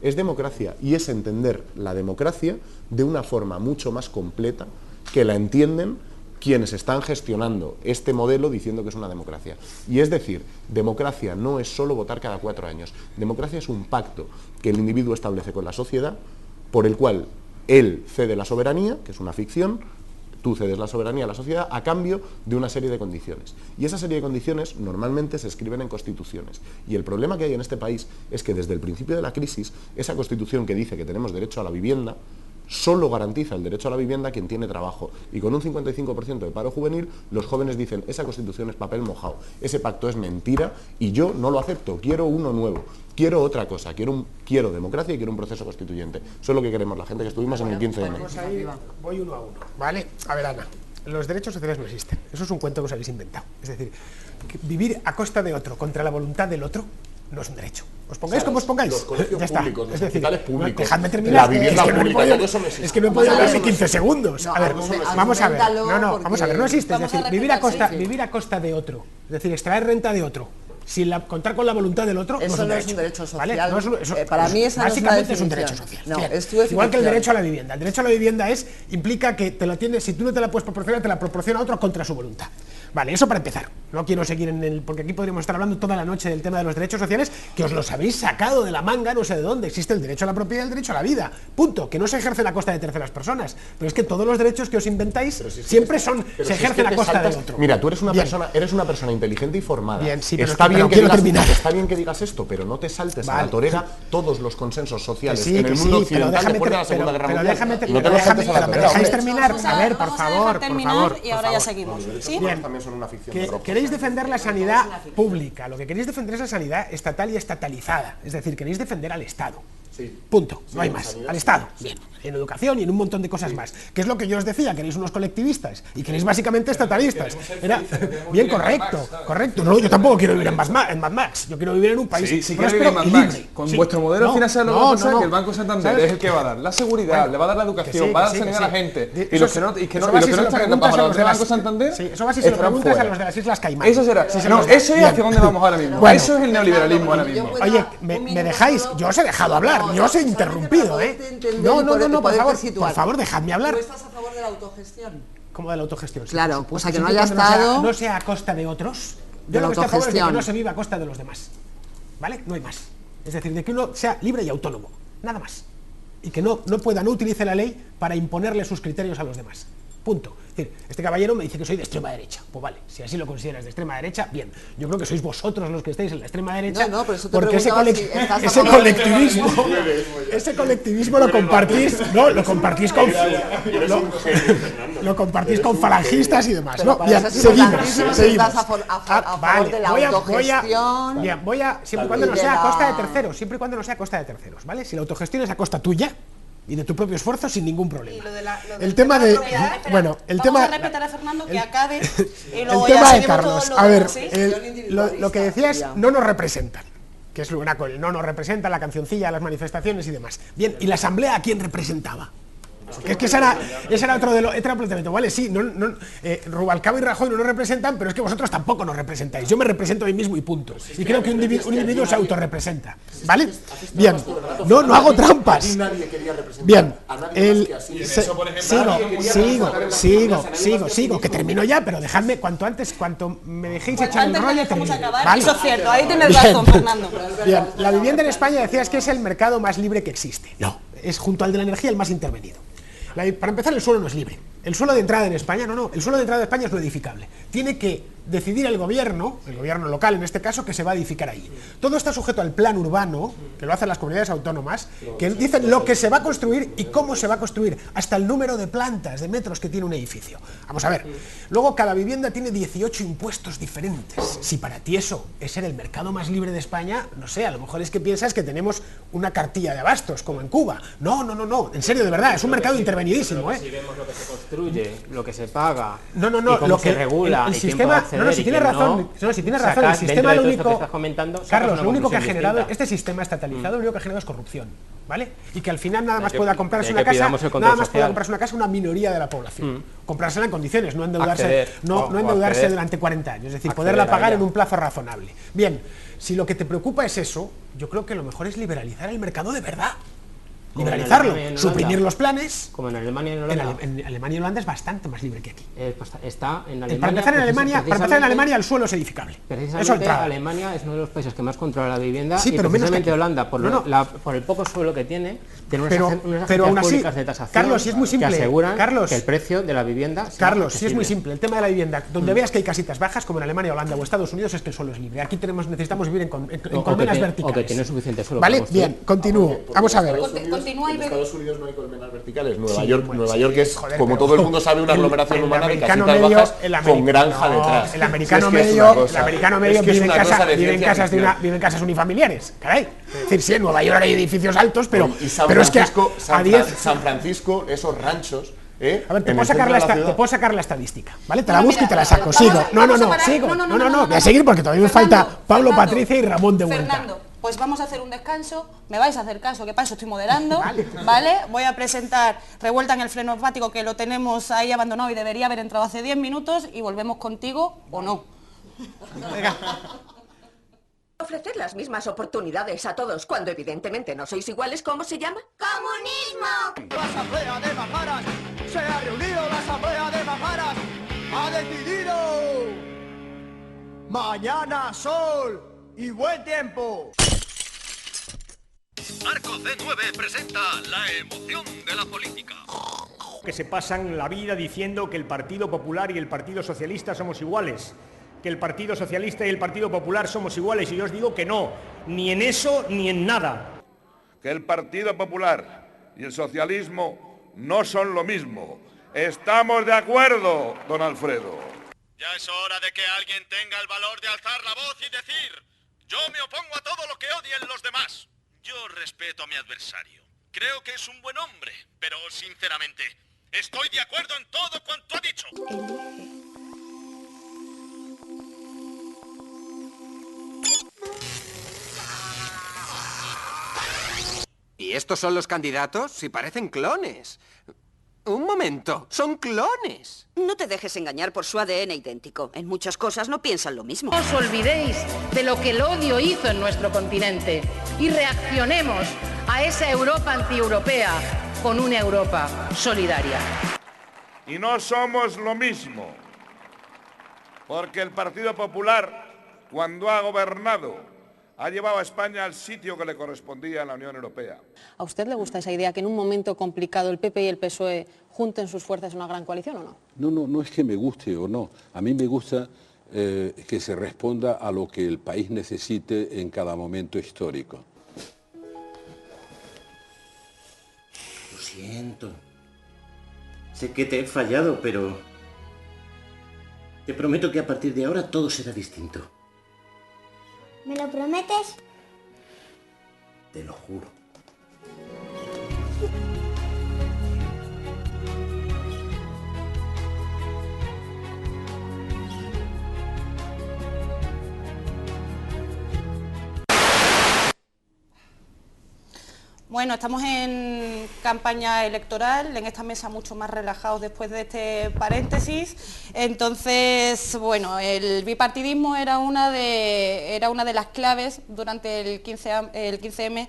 S3: Es democracia, y es entender la democracia de una forma mucho más completa que la entienden quienes están gestionando este modelo diciendo que es una democracia. Y es decir, democracia no es solo votar cada 4 años. Democracia es un pacto que el individuo establece con la sociedad, por el cual él cede la soberanía, que es una ficción, tú cedes la soberanía a la sociedad a cambio de una serie de condiciones. Y esa serie de condiciones normalmente se escriben en constituciones. Y el problema que hay en este país es que desde el principio de la crisis, esa constitución que dice que tenemos derecho a la vivienda, solo garantiza el derecho a la vivienda a quien tiene trabajo. Y con un 55% de paro juvenil, los jóvenes dicen, esa constitución es papel mojado, ese pacto es mentira y yo no lo acepto, quiero uno nuevo. Quiero otra cosa, quiero democracia y quiero un proceso constituyente. Eso es lo que queremos la gente que estuvimos en el 15M.
S11: Voy uno a uno, ¿vale? A ver, Ana, los derechos sociales no existen. Eso es un cuento que os habéis inventado. Es decir, vivir a costa de otro, contra la voluntad del otro, no es un derecho. Os pongáis como os pongáis.
S3: Los colegios
S11: ya
S3: públicos, los hospitales públicos,
S11: dejadme terminar.
S3: la vivienda pública, todo eso no existe.
S11: Es que no he podido hablar ni 15 segundos. A ver, vamos a ver. Vamos a ver, no existe. Es decir, vivir a costa de otro. Es decir, extraer renta de otro, sin contar con la voluntad del otro,
S4: eso
S11: no es un derecho
S4: social. ¿Vale?
S11: Para mí esa básicamente es un derecho social. No, igual que el derecho a la vivienda. El derecho a la vivienda implica que te lo tienes, si tú no te la puedes proporcionar, te la proporciona otro contra su voluntad. Vale, eso para empezar. No quiero seguir porque aquí podríamos estar hablando toda la noche del tema de los derechos sociales, que os los habéis sacado de la manga, no sé de dónde. Existe el derecho a la propiedad y el derecho a la vida. Punto. Que no se ejercen a costa de terceras personas. Pero es que todos los derechos que os inventáis siempre se ejercen a costa de otro.
S3: Mira, tú eres una persona inteligente y formada.
S11: Bien, sí, pero
S3: está bien que digas esto, pero no te saltes a la torera todos los consensos sociales en el mundo occidental después de la Segunda Guerra Mundial. No te los saltes a la torera.
S11: ¿Me dejáis terminar? A ver, por favor.
S1: Y ahora ya seguimos. ¿Sí?
S3: También son una ficción.
S11: Queréis defender la sanidad pública, lo que queréis defender es la sanidad estatal y estatalizada, es decir, queréis defender al Estado.
S3: Sí.
S11: Punto, no hay más, al Estado, bien, en educación y en un montón de cosas más, que es lo que yo os decía, queréis unos colectivistas y queréis básicamente estatalistas. Era bien, correcto, no, yo tampoco quiero vivir en Mad Max, yo quiero vivir en un país próspero y libre.
S9: Con vuestro modelo financiero lo que va a pasar es que el Banco Santander es el que va a dar la seguridad, le va a dar la educación, va a dar sanidad a la gente, y los que no están capaces de Banco Santander,
S11: eso va si se lo preguntas a los de las Islas Caimán.
S9: Eso será, no, eso es hacia dónde vamos ahora mismo, eso es el neoliberalismo ahora mismo.
S11: Oye, ¿me dejáis? Yo os he dejado hablar. Yo os he interrumpido, No, por favor, dejadme hablar.
S4: ¿Tú estás a favor de la autogestión?
S11: ¿Cómo de la autogestión?
S4: Claro, pues a que no haya estado...
S11: No sea a costa de otros. Yo lo que estoy a favor es de que no se viva a costa de los demás. ¿Vale? No hay más. Es decir, de que uno sea libre y autónomo. Nada más. Y que no utilice la ley para imponerle sus criterios a los demás. Punto. Es decir, este caballero me dice que soy de extrema derecha. Pues vale, si así lo consideras de extrema derecha, bien. Yo creo que sois vosotros los que estáis en la extrema derecha,
S4: pero eso te
S11: porque ese colectivismo lo compartís, ¿no? Lo compartís con falangistas y demás, ¿no? Bien, seguimos.
S4: Estás a favor de la autogestión.
S11: Siempre y cuando no sea a costa de terceros, ¿vale? Si la autogestión es a costa tuya y de tu propio esfuerzo, sin ningún problema. El tema de... Bueno, el tema...
S1: Vamos a respetar a Fernando que acabe y luego
S11: el
S1: ya
S11: tema de
S1: seguimos
S11: Carlos.
S1: todos
S11: A ver,
S1: ¿sí?
S11: lo que decías, no nos representan. Que es el no nos representan, la cancioncilla, las manifestaciones y demás. Bien, ¿y la asamblea a quién representaba? Es que ese era otro planteamiento, ¿vale? Sí, Rubalcaba y Rajoy no nos representan, pero es que vosotros tampoco nos representáis. Yo me represento a mí mismo y punto. Y creo que un individuo se autorrepresenta, ¿vale? Bien, no hago trampas. Bien, sigo, que termino ya, pero dejadme cuanto me dejéis echar el rollo, termino.
S1: ¿Vale? Eso es cierto, ahí tienes razón, Fernando.
S11: Bien, la vivienda en España decías que es el mercado más libre que existe. No, es junto al de la energía el más intervenido. Para empezar, el suelo no es libre. El suelo de entrada en España, el suelo de entrada de España es no edificable. Tiene que decidir el gobierno local en este caso, que se va a edificar ahí. Todo está sujeto al plan urbano, que lo hacen las comunidades autónomas, que dicen lo que se va a construir y cómo se va a construir, hasta el número de plantas, de metros que tiene un edificio. Vamos a ver. Luego, cada vivienda tiene 18 impuestos diferentes. Si para ti eso es ser el mercado más libre de España, no sé, a lo mejor es que piensas que tenemos una cartilla de abastos, como en Cuba. No, en serio, de verdad, es un mercado intervenidísimo, ¿eh?
S6: Si vemos lo que se construye, lo que se paga,
S11: y
S6: cómo se regula,
S11: el sistema, si tienes razón, el sistema lo único, Carlos, lo único que ha generado, este sistema estatalizado, lo único que ha generado es corrupción, ¿vale? Y que al final nada más pueda comprarse una casa, una minoría de la población. Comprársela en condiciones, no endeudarse, endeudarse durante 40 años, es decir, poderla pagar en un plazo razonable. Bien, si lo que te preocupa es eso, yo creo que lo mejor es liberalizar el mercado de verdad. Liberalizarlo, suprimir los planes.
S6: Como en Alemania y en Holanda.
S11: En Alemania y Holanda es bastante más libre que aquí.
S6: Está en Alemania.
S11: Para empezar en Alemania el suelo es edificable.
S6: Precisamente Alemania es uno de los países que más controla la vivienda,
S11: sí, pero
S6: y precisamente Holanda, por el poco suelo que tiene unas agencias públicas de tasación,
S11: Carlos, si es muy simple,
S6: que aseguran que el precio de la vivienda sea
S11: Carlos, si es muy simple, el tema de la vivienda, donde veas que hay casitas bajas, como en Alemania, Holanda o Estados Unidos, es que el suelo es libre. Aquí necesitamos vivir en colmenas verticales.
S6: O que tiene suficiente suelo.
S11: Vale, bien, continúo. Vamos a ver.
S1: Continúa y
S3: no hay colmenas verticales. Nueva York es, como todo el mundo sabe, una aglomeración humana de casitas bajas con granja detrás.
S11: El americano medio vive en casas unifamiliares, caray. Es decir, sí, en Nueva York hay edificios altos, pero es que a 10...
S3: San Francisco, esos ranchos...
S11: A ver, te puedo sacar la estadística, ¿vale? Te la busco y te la saco. Sigo. No, voy a seguir porque todavía me falta Pablo, Patricia y Ramón de vuelta.
S1: Fernando, pues vamos a hacer un descanso, me vais a hacer caso, que para eso estoy moderando, ¿vale? Voy a presentar Revuelta en el freno neumático, que lo tenemos ahí abandonado y debería haber entrado hace 10 minutos, y volvemos contigo o no. Venga.
S13: Ofrecer las mismas oportunidades a todos cuando evidentemente no sois iguales, ¿cómo se llama?
S14: ¡Comunismo! La Asamblea de Majaras se ha reunido, la Asamblea de Majaras ha decidido Mañana sol y buen tiempo.
S15: Arco C9 presenta la emoción de la política.
S16: Que se pasan la vida diciendo que el Partido Popular y el Partido Socialista somos iguales, que el Partido Socialista y el Partido Popular somos iguales, y yo os digo que no, ni en eso ni en nada.
S17: Que el Partido Popular y el socialismo no son lo mismo. Estamos de acuerdo, don Alfredo.
S15: Ya es hora de que alguien tenga el valor de alzar la voz y decir: yo me opongo a todo lo que odien los demás. Yo respeto a mi adversario. Creo que es un buen hombre, pero sinceramente, estoy de acuerdo en todo cuanto ha dicho.
S18: ¿Y estos son los candidatos? Si parecen clones. Un momento, son clones.
S19: No te dejes engañar por su ADN idéntico. En muchas cosas no piensan lo mismo.
S20: No os olvidéis de lo que el odio hizo en nuestro continente y reaccionemos a esa Europa antieuropea con una Europa solidaria.
S17: Y no somos lo mismo, porque el Partido Popular, cuando ha gobernado, ha llevado a España al sitio que le correspondía en la Unión Europea.
S10: ¿A usted le gusta esa idea que en un momento complicado el PP y el PSOE junten sus fuerzas en una gran coalición o no?
S21: No es que me guste o no. A mí me gusta que se responda a lo que el país necesite en cada momento histórico.
S22: Lo siento. Sé que te he fallado, pero te prometo que a partir de ahora todo será distinto.
S23: ¿Me lo prometes?
S22: Te lo juro.
S1: Bueno, estamos en campaña electoral, en esta mesa mucho más relajados después de este paréntesis. Entonces, bueno, el bipartidismo era una de las claves durante el 15M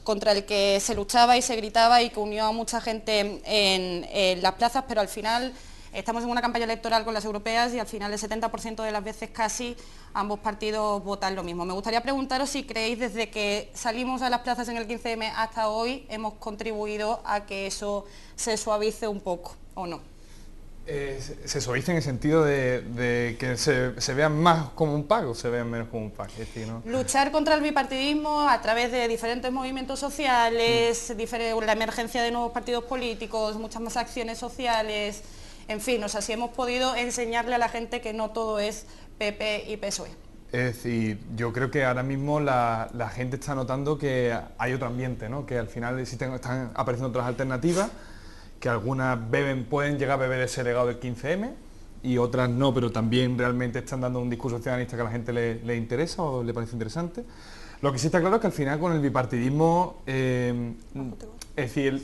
S1: contra el que se luchaba y se gritaba y que unió a mucha gente en las plazas, pero al final estamos en una campaña electoral con las europeas y al final el 70% de las veces casi ambos partidos votan lo mismo. Me gustaría preguntaros si creéis desde que salimos a las plazas en el 15M hasta hoy hemos contribuido a que eso se suavice un poco o no.
S9: Se suavice en el sentido de que se vean más como un pack o se vean menos como un pack. Es decir, ¿no?
S1: Luchar contra el bipartidismo a través de diferentes movimientos sociales, la emergencia de nuevos partidos políticos, muchas más acciones sociales, en fin, o sea, si hemos podido enseñarle a la gente que no todo es PP y PSOE.
S9: Es decir, yo creo que ahora mismo la gente está notando que hay otro ambiente, ¿no? Que al final están apareciendo otras alternativas, que algunas pueden llegar a beber ese legado del 15M y otras no, pero también realmente están dando un discurso ciudadanista que a la gente le interesa o le parece interesante. Lo que sí está claro es que al final con el bipartidismo, es decir,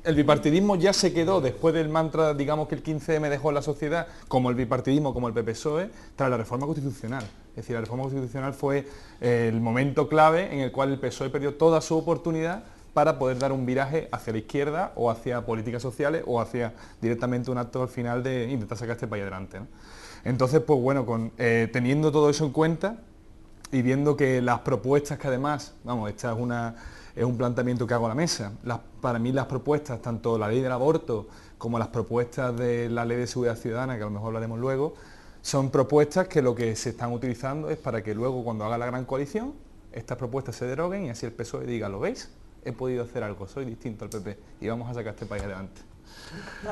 S9: el bipartidismo ya se quedó después del mantra, digamos, que el 15M dejó en la sociedad, como el bipartidismo, como el PP-PSOE, tras la reforma constitucional. Es decir, la reforma constitucional fue el momento clave en el cual el PSOE perdió toda su oportunidad para poder dar un viraje hacia la izquierda o hacia políticas sociales o hacia directamente un acto al final de intentar sacar este país adelante, ¿no? Entonces, pues bueno, teniendo todo eso en cuenta y viendo que las propuestas que además, vamos, esta es un planteamiento que hago a la mesa, para mí las propuestas, tanto la ley del aborto como las propuestas de la ley de seguridad ciudadana, que a lo mejor hablaremos luego, son propuestas que lo que se están utilizando es para que luego cuando haga la gran coalición, estas propuestas se deroguen y así el PSOE diga, ¿lo veis? He podido hacer algo, soy distinto al PP y vamos a sacar este país adelante.
S3: No,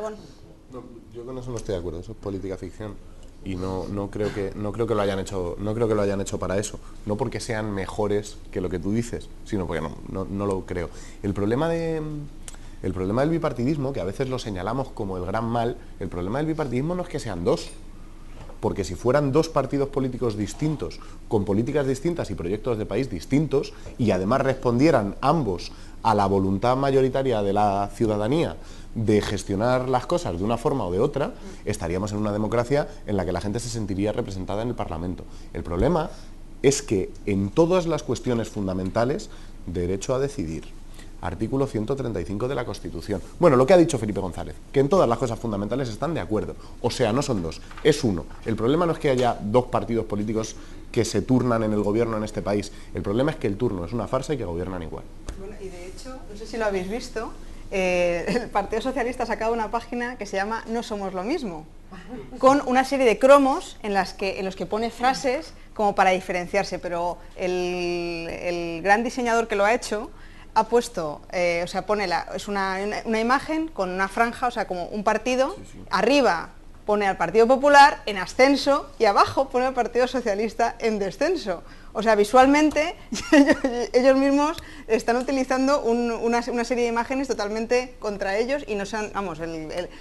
S3: yo con eso no estoy de acuerdo, eso es política ficción y no creo que lo hayan hecho para eso, no porque sean mejores que lo que tú dices, sino porque no lo creo. El problema del bipartidismo, que a veces lo señalamos como el gran mal, el problema del bipartidismo no es que sean dos, porque si fueran dos partidos políticos distintos, con políticas distintas y proyectos de país distintos, y además respondieran ambos a la voluntad mayoritaria de la ciudadanía de gestionar las cosas de una forma o de otra, estaríamos en una democracia en la que la gente se sentiría representada en el Parlamento. El problema es que en todas las cuestiones fundamentales, derecho a decidir, artículo 135 de la Constitución. Bueno, lo que ha dicho Felipe González, que en todas las cosas fundamentales están de acuerdo. O sea, no son dos, es uno. El problema no es que haya dos partidos políticos que se turnan en el gobierno en este país. El problema es que el turno es una farsa y que gobiernan igual.
S10: Bueno, y de hecho, no sé si lo habéis visto, el Partido Socialista ha sacado una página que se llama No somos lo mismo, con una serie de cromos en los que pone frases como para diferenciarse, pero el gran diseñador que lo ha hecho ha puesto, o sea, pone es una imagen con una franja, o sea, como un partido, arriba pone al Partido Popular en ascenso y abajo pone al Partido Socialista en descenso. O sea, visualmente ellos mismos están utilizando una serie de imágenes totalmente contra ellos y no se han, vamos,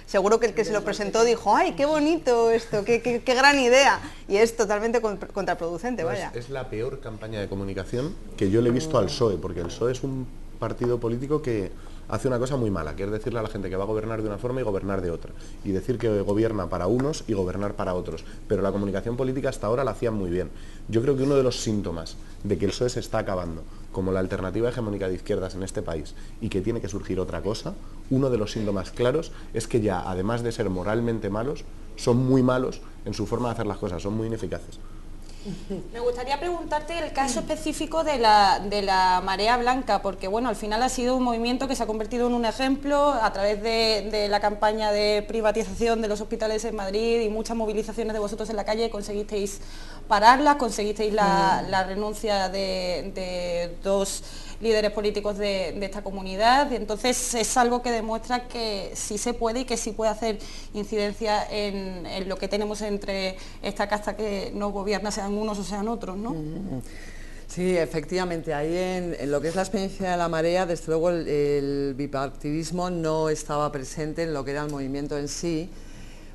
S10: seguro que el que se lo presentó dijo, ¡ay, qué bonito esto, qué gran idea! Y es totalmente contraproducente, vaya.
S3: Es la peor campaña de comunicación que yo le he visto al PSOE, porque el PSOE es un partido político que hace una cosa muy mala, que es decirle a la gente que va a gobernar de una forma y gobernar de otra, y decir que gobierna para unos y gobernar para otros, pero la comunicación política hasta ahora la hacían muy bien. Yo creo que uno de los síntomas de que el PSOE se está acabando como la alternativa hegemónica de izquierdas en este país y que tiene que surgir otra cosa, uno de los síntomas claros es que ya, además de ser moralmente malos, son muy malos en su forma de hacer las cosas, son muy ineficaces.
S1: Me gustaría preguntarte el caso específico de la marea blanca, porque bueno, al final ha sido un movimiento que se ha convertido en un ejemplo a través de la campaña de privatización de los hospitales en Madrid y muchas movilizaciones de vosotros en la calle, conseguisteis pararlas, conseguisteis la renuncia de dos líderes políticos de esta comunidad, y entonces es algo que demuestra que sí se puede y que sí puede hacer incidencia en lo que tenemos entre esta casta que nos gobierna, sean unos o sean otros, ¿no?
S4: Sí, efectivamente, ahí en lo que es la experiencia de la marea, desde luego el bipartidismo no estaba presente en lo que era el movimiento en sí,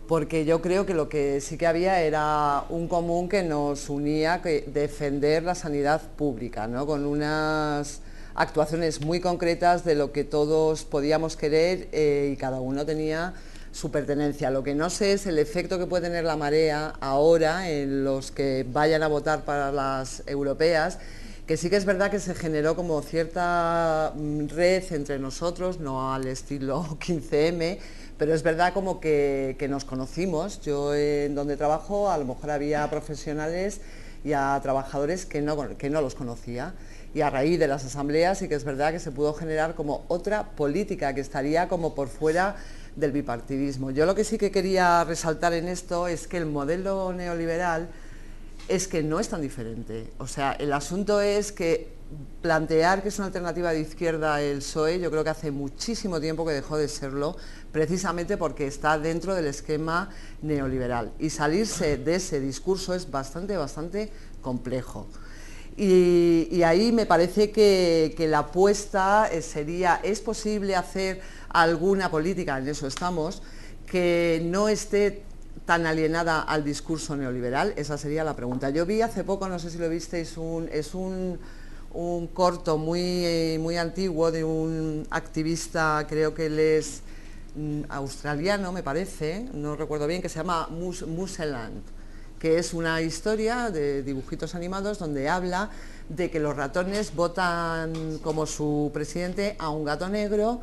S4: porque yo creo que lo que sí que había era un común que nos unía, que defender la sanidad pública, ¿no? Con unas actuaciones muy concretas de lo que todos podíamos querer y cada uno tenía su pertenencia. Lo que no sé es el efecto que puede tener la marea ahora en los que vayan a votar para las europeas, que sí que es verdad que se generó como cierta red entre nosotros, no al estilo 15M, pero es verdad como que nos conocimos. Yo en donde trabajo a lo mejor había profesionales y a trabajadores que no los conocía. Y a raíz de las asambleas sí que es verdad que se pudo generar como otra política que estaría como por fuera del bipartidismo. Yo lo que sí que quería resaltar en esto es que el modelo neoliberal es que no es tan diferente. O sea, el asunto es que plantear que es una alternativa de izquierda el PSOE, yo creo que hace muchísimo tiempo que dejó de serlo, precisamente porque está dentro del esquema neoliberal. Y salirse de ese discurso es bastante complejo. Y ahí me parece que la apuesta sería, ¿es posible hacer alguna política, en eso estamos, que no esté tan alienada al discurso neoliberal? Esa sería la pregunta. Yo vi hace poco, no sé si lo visteis, es un corto muy antiguo de un activista, creo que él es australiano, me parece, no recuerdo bien, que se llama Museland, que es una historia de dibujitos animados donde habla de que los ratones votan como su presidente a un gato negro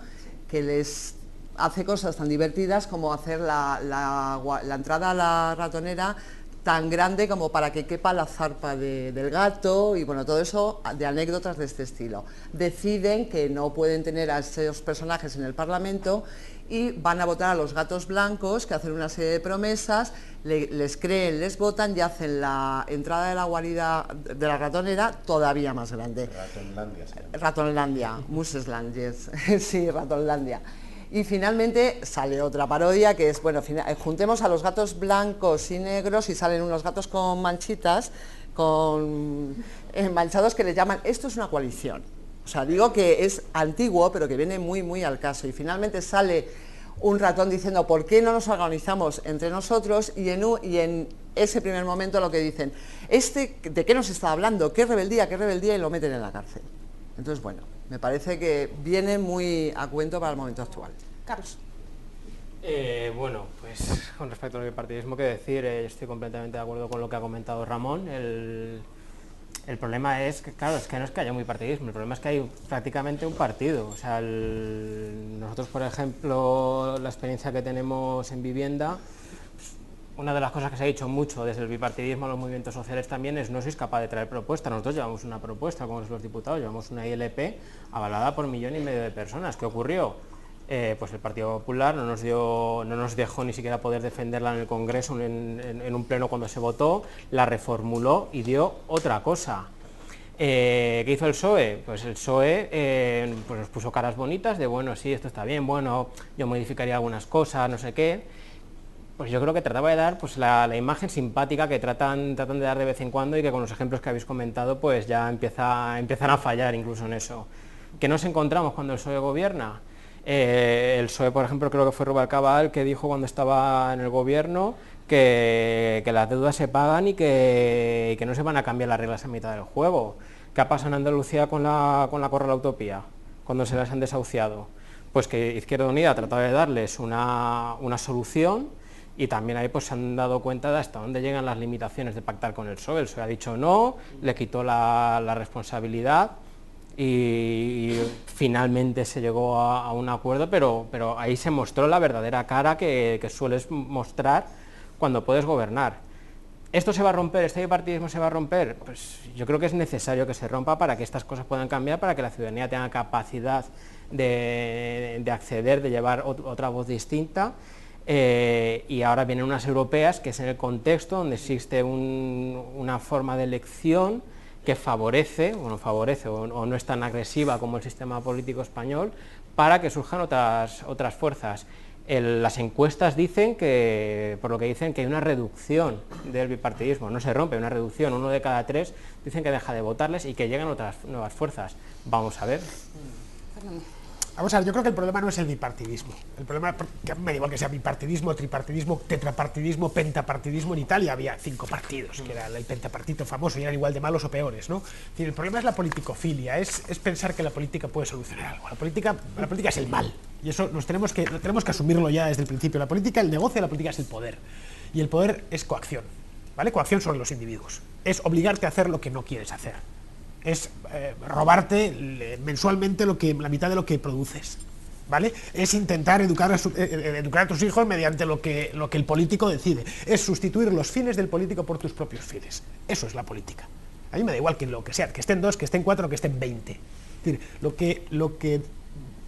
S4: que les hace cosas tan divertidas como hacer la entrada a la ratonera tan grande como para que quepa la zarpa del gato, y bueno, todo eso de anécdotas de este estilo. Deciden que no pueden tener a esos personajes en el Parlamento y van a votar a los gatos blancos, que hacen una serie de promesas, les creen, les votan y hacen la entrada de la guarida de la ratonera todavía más grande. Ratonlandia, Musesland, yes. Sí, Ratonlandia. Y finalmente sale otra parodia que es, bueno, juntemos a los gatos blancos y negros y salen unos gatos con manchitas, con manchados, que les llaman, esto es una coalición. O sea, digo que es antiguo, pero que viene muy al caso. Y finalmente sale un ratón diciendo, ¿por qué no nos organizamos entre nosotros? Y en ese primer momento lo que dicen, ¿de qué nos está hablando? ¿Qué rebeldía? Y lo meten en la cárcel. Entonces, bueno, me parece que viene muy a cuento para el momento actual.
S1: Carlos.
S6: Bueno, pues con respecto al bipartidismo, que decir, estoy completamente de acuerdo con lo que ha comentado Ramón. El problema es que, claro, es que no es que haya un bipartidismo, el problema es que hay prácticamente un partido. O sea, nosotros, por ejemplo, la experiencia que tenemos en vivienda, una de las cosas que se ha dicho mucho desde el bipartidismo a los movimientos sociales también es no sois capaz de traer propuestas. Nosotros llevamos una propuesta, como los diputados, llevamos una ILP avalada por 1,5 millones de personas. ¿Qué ocurrió? Pues el Partido Popular no nos dejó ni siquiera poder defenderla en el Congreso, en un pleno cuando se votó, la reformuló y dio otra cosa. ¿Qué hizo el PSOE? Pues el PSOE pues nos puso caras bonitas de, bueno, sí, esto está bien, bueno, yo modificaría algunas cosas, no sé qué. Pues yo creo que trataba de dar pues la imagen simpática que tratan de dar de vez en cuando y que con los ejemplos que habéis comentado pues ya empiezan a fallar incluso en eso. ¿Qué nos encontramos cuando el PSOE gobierna? El PSOE, por ejemplo, creo que fue Rubalcaba que dijo cuando estaba en el gobierno que las deudas se pagan y que no se van a cambiar las reglas a mitad del juego. ¿Qué ha pasado en Andalucía con la Corre a la Utopía, cuando se las han desahuciado? Pues que Izquierda Unida ha tratado de darles una solución y también ahí pues se han dado cuenta de hasta dónde llegan las limitaciones de pactar con el PSOE. El PSOE ha dicho no, le quitó la responsabilidad y finalmente se llegó a un acuerdo, pero ahí se mostró la verdadera cara que sueles mostrar cuando puedes gobernar. ¿Esto se va a romper? ¿Este bipartidismo se va a romper? Pues yo creo que es necesario que se rompa para que estas cosas puedan cambiar, para que la ciudadanía tenga capacidad de acceder, de llevar otra voz distinta. Y ahora vienen unas europeas, que es en el contexto donde existe una forma de elección que favorece o no es tan agresiva como el sistema político español, para que surjan otras fuerzas. Las encuestas dicen que hay una reducción del bipartidismo, no se rompe, una reducción, 1 de cada 3 dicen que deja de votarles y que llegan otras nuevas fuerzas. Vamos a ver.
S11: Vamos a ver, yo creo que el problema no es el bipartidismo. El problema, que me da igual que sea bipartidismo, tripartidismo, tetrapartidismo, pentapartidismo. En Italia había 5 partidos, que era el pentapartito famoso, y eran igual de malos o peores, ¿no? Es decir, el problema es la politicofilia, es pensar que la política puede solucionar algo. La política es el mal, y eso tenemos que asumirlo ya desde el principio. La política, el negocio de la política es el poder, y el poder es coacción, ¿vale? Coacción sobre los individuos, es obligarte a hacer lo que no quieres hacer. Es robarte mensualmente la mitad de lo que produces, ¿vale? Es intentar educar a tus hijos mediante lo que el político decide. Es sustituir los fines del político por tus propios fines. Eso es la política. A mí me da igual que lo que sea, que estén 2, que estén 4, que estén 20. Es decir, lo que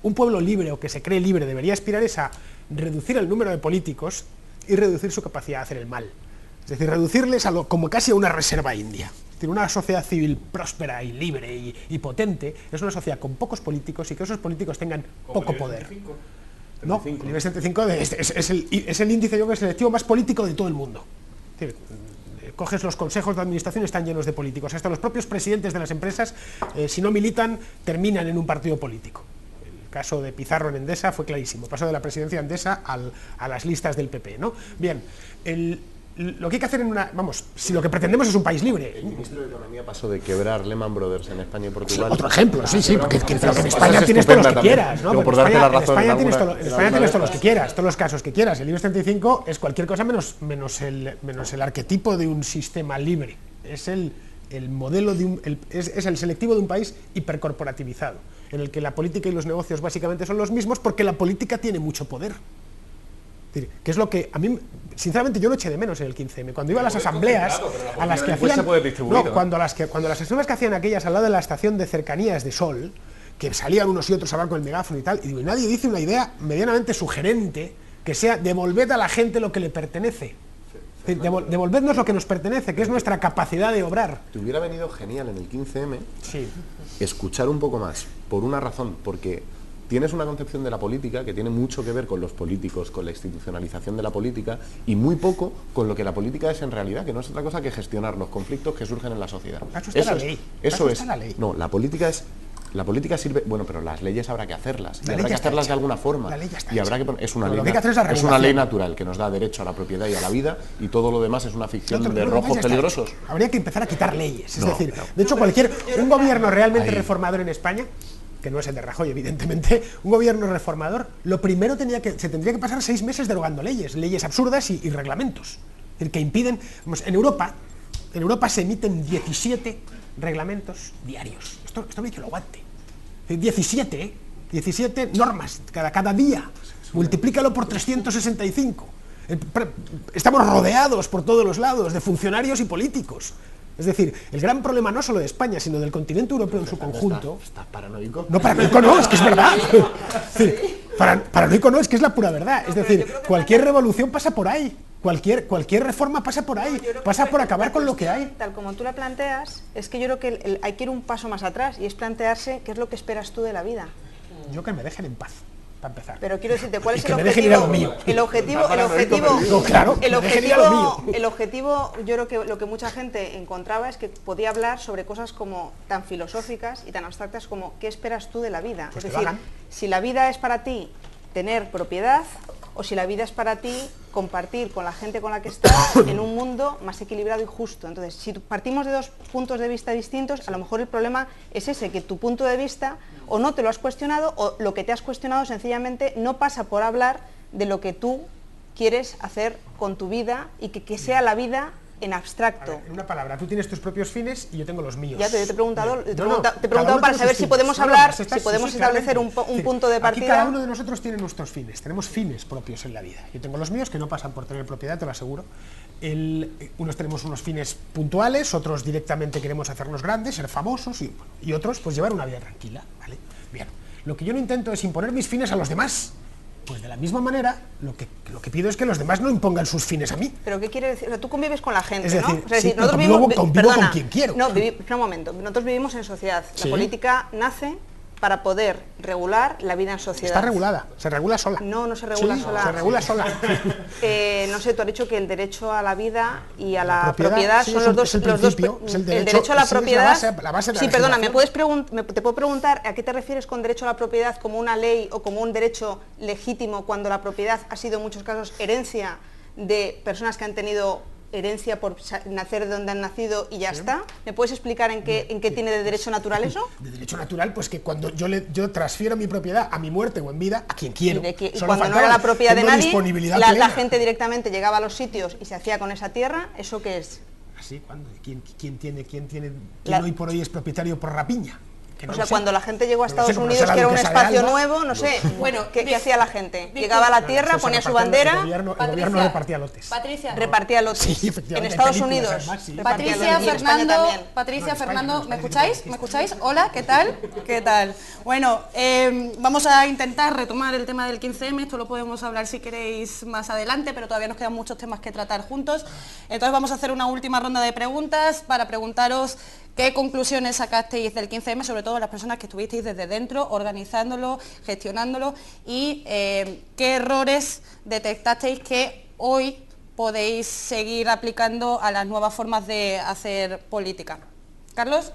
S11: un pueblo libre o que se cree libre debería aspirar es a reducir el número de políticos y reducir su capacidad de hacer el mal. Es decir, reducirles como casi a una reserva india. Una sociedad civil próspera y libre y potente es una sociedad con pocos políticos y que esos políticos tengan poco poder. No, el nivel 75 es el índice, yo creo, selectivo más político de todo el mundo. Es decir, coges los consejos de administración, están llenos de políticos. Hasta los propios presidentes de las empresas, si no militan, terminan en un partido político. El caso de Pizarro en Endesa fue clarísimo. Pasó de la presidencia de Endesa a las listas del PP, ¿no? Bien, lo que hay que hacer si lo que pretendemos es un país libre.
S3: El ministro de Economía pasó de quebrar Lehman Brothers en España y Portugal.
S11: Otro ejemplo, sí, porque en España tienes todos los que quieras, ¿no? En España tienes todos los que quieras, todos los casos que quieras. El IBEX 35 es cualquier cosa menos el arquetipo de un sistema libre. Es el modelo es el selectivo de un país hipercorporativizado, en el que la política y los negocios básicamente son los mismos, porque la política tiene mucho poder. Que es lo que a mí, sinceramente, yo lo eché de menos en el 15M. Cuando iba a las asambleas a las que hacían, cuando las asambleas que hacían aquellas al lado de la estación de cercanías de Sol, que salían unos y otros a hablar con el megáfono y tal, y digo, nadie dice una idea medianamente sugerente que sea devolved a la gente lo que le pertenece. Devolvednos lo que nos pertenece, que es nuestra capacidad de obrar.
S3: Te hubiera venido genial en el 15M escuchar un poco más, por una razón, porque tienes una concepción de la política que tiene mucho que ver con los políticos, con la institucionalización de la política, y muy poco con lo que la política es en realidad, que no es otra cosa que gestionar los conflictos que surgen en la sociedad. Eso es la ley. No, la política sirve, bueno, pero las leyes habrá que hacerlas, y habrá que hacerlas de alguna forma. La ley ya está y habrá que es una ley natural que nos da derecho a la propiedad y a la vida, y todo lo demás es una ficción de rojos peligrosos.
S11: Habría que empezar a quitar leyes, es decir, de hecho un gobierno realmente reformador en España, que no es el de Rajoy, evidentemente, un gobierno reformador, lo primero se tendría que pasar 6 meses derogando leyes absurdas y reglamentos, que impiden. En Europa, En Europa se emiten 17 reglamentos diarios. Esto no hay que lo aguante. 17, ¿eh? 17 normas cada día. Multiplícalo por 365. Estamos rodeados por todos los lados de funcionarios y políticos. Es decir, el gran problema no solo de España, sino del continente europeo en su conjunto...
S22: ¿Estás paranoico?
S11: No, paranoico no, es que es verdad. Paranoico no, es que es la pura verdad. Es decir, cualquier revolución pasa por ahí. Cualquier reforma pasa por ahí. Pasa por acabar con lo que hay.
S10: Tal como tú la planteas, es que yo creo que hay que ir un paso más atrás y es plantearse qué es lo que esperas tú de la vida.
S11: Yo que me dejen en paz. Empezar.
S10: Pero quiero decirte, ¿cuál es el objetivo? Yo creo que lo que mucha gente encontraba es que podía hablar sobre cosas como tan filosóficas y tan abstractas como ¿qué esperas tú de la vida?
S11: Pues
S10: es decir, si la vida es para ti tener propiedad o si la vida es para ti compartir con la gente con la que estás en un mundo más equilibrado y justo. Entonces, si partimos de dos puntos de vista distintos, a lo mejor el problema es ese, que tu punto de vista o no te lo has cuestionado o lo que te has cuestionado sencillamente no pasa por hablar de lo que tú quieres hacer con tu vida y que sea la vida en abstracto.
S11: Ver, en una palabra, tú tienes tus propios fines y yo tengo los míos.
S10: Ya te he preguntado, para saber si podemos hablar, si podemos establecer un punto de partida.
S11: Aquí cada uno de nosotros tiene nuestros fines, tenemos fines propios en la vida. Yo tengo los míos que no pasan por tener propiedad, te lo aseguro. Unos tenemos unos fines puntuales, otros directamente queremos hacernos grandes, ser famosos y otros pues llevar una vida tranquila, ¿vale? Bien, lo que yo no intento es imponer mis fines a los demás. Pues de la misma manera, lo que pido es que los demás no impongan sus fines a mí.
S10: ¿Pero qué quiere decir? O sea, tú convives con la gente,
S11: es decir,
S10: ¿no? O sea,
S11: sí,
S10: nosotros
S11: convivo con quien quiero.
S10: No, espera un momento. Nosotros vivimos en sociedad. La política nace para poder regular la vida en sociedad.
S11: Está regulada, se regula sola.
S10: No, no se regula sola.
S11: Se regula sola.
S10: No sé, tú has dicho que el derecho a la vida y a la propiedad son los dos.
S11: El
S10: derecho a la propiedad.
S11: La base de
S10: sí, perdona, te puedo preguntar a qué te refieres con derecho a la propiedad como una ley o como un derecho legítimo cuando la propiedad ha sido en muchos casos herencia de personas que han tenido herencia por nacer de donde han nacido y ya está. ¿Me puedes explicar en qué tiene de derecho natural eso?
S11: De derecho natural, pues que cuando yo transfiero mi propiedad a mi muerte o en vida a quien quiero.
S10: Y cuando no era la propiedad de nadie, la gente directamente llegaba a los sitios y se hacía con esa tierra, ¿eso qué es?
S11: ¿Así? ¿Cuándo? ¿Quién hoy por hoy es propietario por rapiña?
S10: O sea, cuando la gente llegó a Estados Unidos, que era un espacio nuevo, no sé, bueno, ¿qué hacía la gente? Llegaba a la tierra, ponía su bandera...
S11: El gobierno repartía lotes.
S10: Repartía lotes.
S11: Sí, efectivamente.
S10: En Estados Unidos.
S1: Patricia, Fernando, ¿me escucháis? ¿Me escucháis? Hola, ¿qué tal? ¿Qué tal? Bueno, vamos a intentar retomar el tema del 15M, esto lo podemos hablar si queréis más adelante, pero todavía nos quedan muchos temas que tratar juntos. Entonces vamos a hacer una última ronda de preguntas para preguntaros qué conclusiones sacasteis del 15M, sobre todo las personas que estuvisteis desde dentro, organizándolo, gestionándolo, y qué errores detectasteis que hoy podéis seguir aplicando a las nuevas formas de hacer política. ¿Carlos?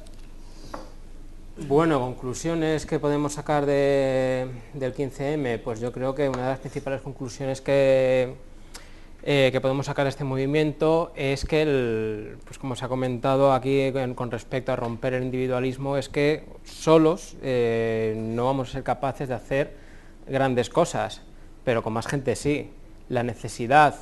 S6: Bueno, conclusiones que podemos sacar del 15M, pues yo creo que una de las principales conclusiones que podemos sacar de este movimiento es que, pues como se ha comentado aquí con respecto a romper el individualismo, es que solos no vamos a ser capaces de hacer grandes cosas, pero con más gente sí. La necesidad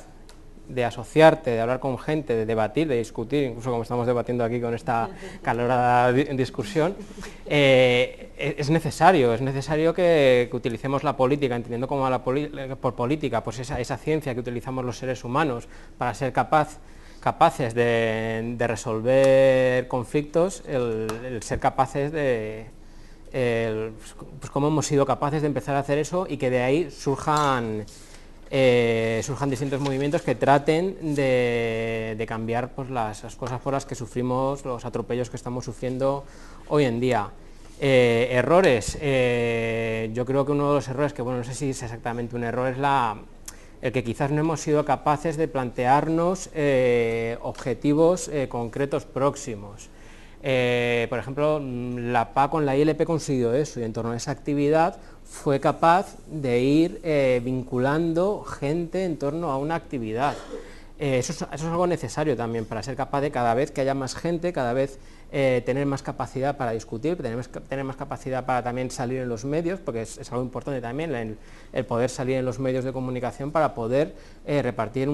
S6: de asociarte, de hablar con gente, de debatir, de discutir, incluso como estamos debatiendo aquí con esta calorada discusión, es necesario que utilicemos la política, entendiendo como por política, pues esa ciencia que utilizamos los seres humanos para ser capaces de resolver conflictos, el ser capaces de... pues cómo hemos sido capaces de empezar a hacer eso y que de ahí surjan distintos movimientos que traten de cambiar pues, las cosas por las que sufrimos, los atropellos que estamos sufriendo hoy en día. Errores, yo creo que uno de los errores, que bueno, no sé si es exactamente un error, es el que quizás no hemos sido capaces de plantearnos objetivos concretos próximos. Por ejemplo, la PA con la ILP consiguió eso, y en torno a esa actividad fue capaz de ir vinculando gente en torno a una actividad. Eso es algo necesario también para ser capaz de, cada vez que haya más gente, cada vez tener más capacidad para discutir, tener más capacidad para también salir en los medios, porque es algo importante también el poder salir en los medios de comunicación para poder repartir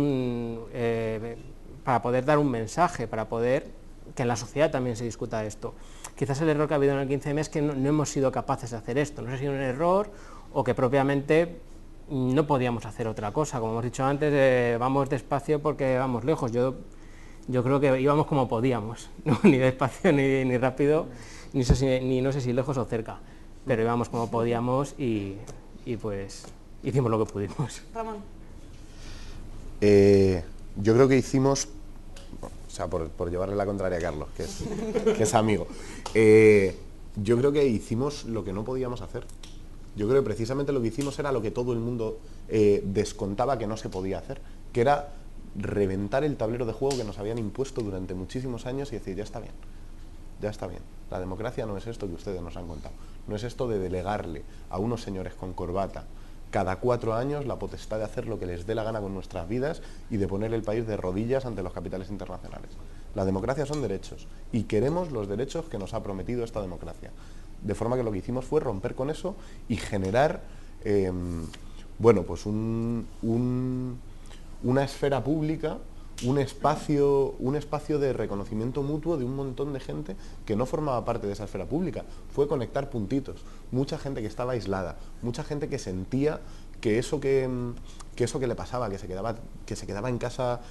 S6: poder dar un mensaje, para poder que en la sociedad también se discuta esto. Quizás el error que ha habido en el 15M es que no hemos sido capaces de hacer esto, no sé si es un error o que propiamente no podíamos hacer otra cosa. Como hemos dicho antes, vamos despacio porque vamos lejos. Yo creo que íbamos como podíamos, ¿no? Ni despacio ni rápido, no sé si lejos o cerca, pero íbamos como podíamos y pues hicimos lo que pudimos.
S1: Ramón.
S3: Yo creo que hicimos, o sea, por llevarle la contraria a Carlos, que es amigo, yo creo que hicimos lo que no podíamos hacer. Yo creo que precisamente lo que hicimos era lo que todo el mundo descontaba que no se podía hacer, que era reventar el tablero de juego que nos habían impuesto durante muchísimos años y decir, ya está bien, ya está bien. La democracia no es esto que ustedes nos han contado, no es esto de delegarle a unos señores con corbata cada 4 años la potestad de hacer lo que les dé la gana con nuestras vidas y de poner el país de rodillas ante los capitales internacionales. La democracia son derechos y queremos los derechos que nos ha prometido esta democracia. De forma que lo que hicimos fue romper con eso y generar bueno, pues una esfera pública, un espacio de reconocimiento mutuo de un montón de gente que no formaba parte de esa esfera pública. Fue conectar puntitos, mucha gente que estaba aislada, mucha gente que sentía que eso que le pasaba, que se quedaba en casa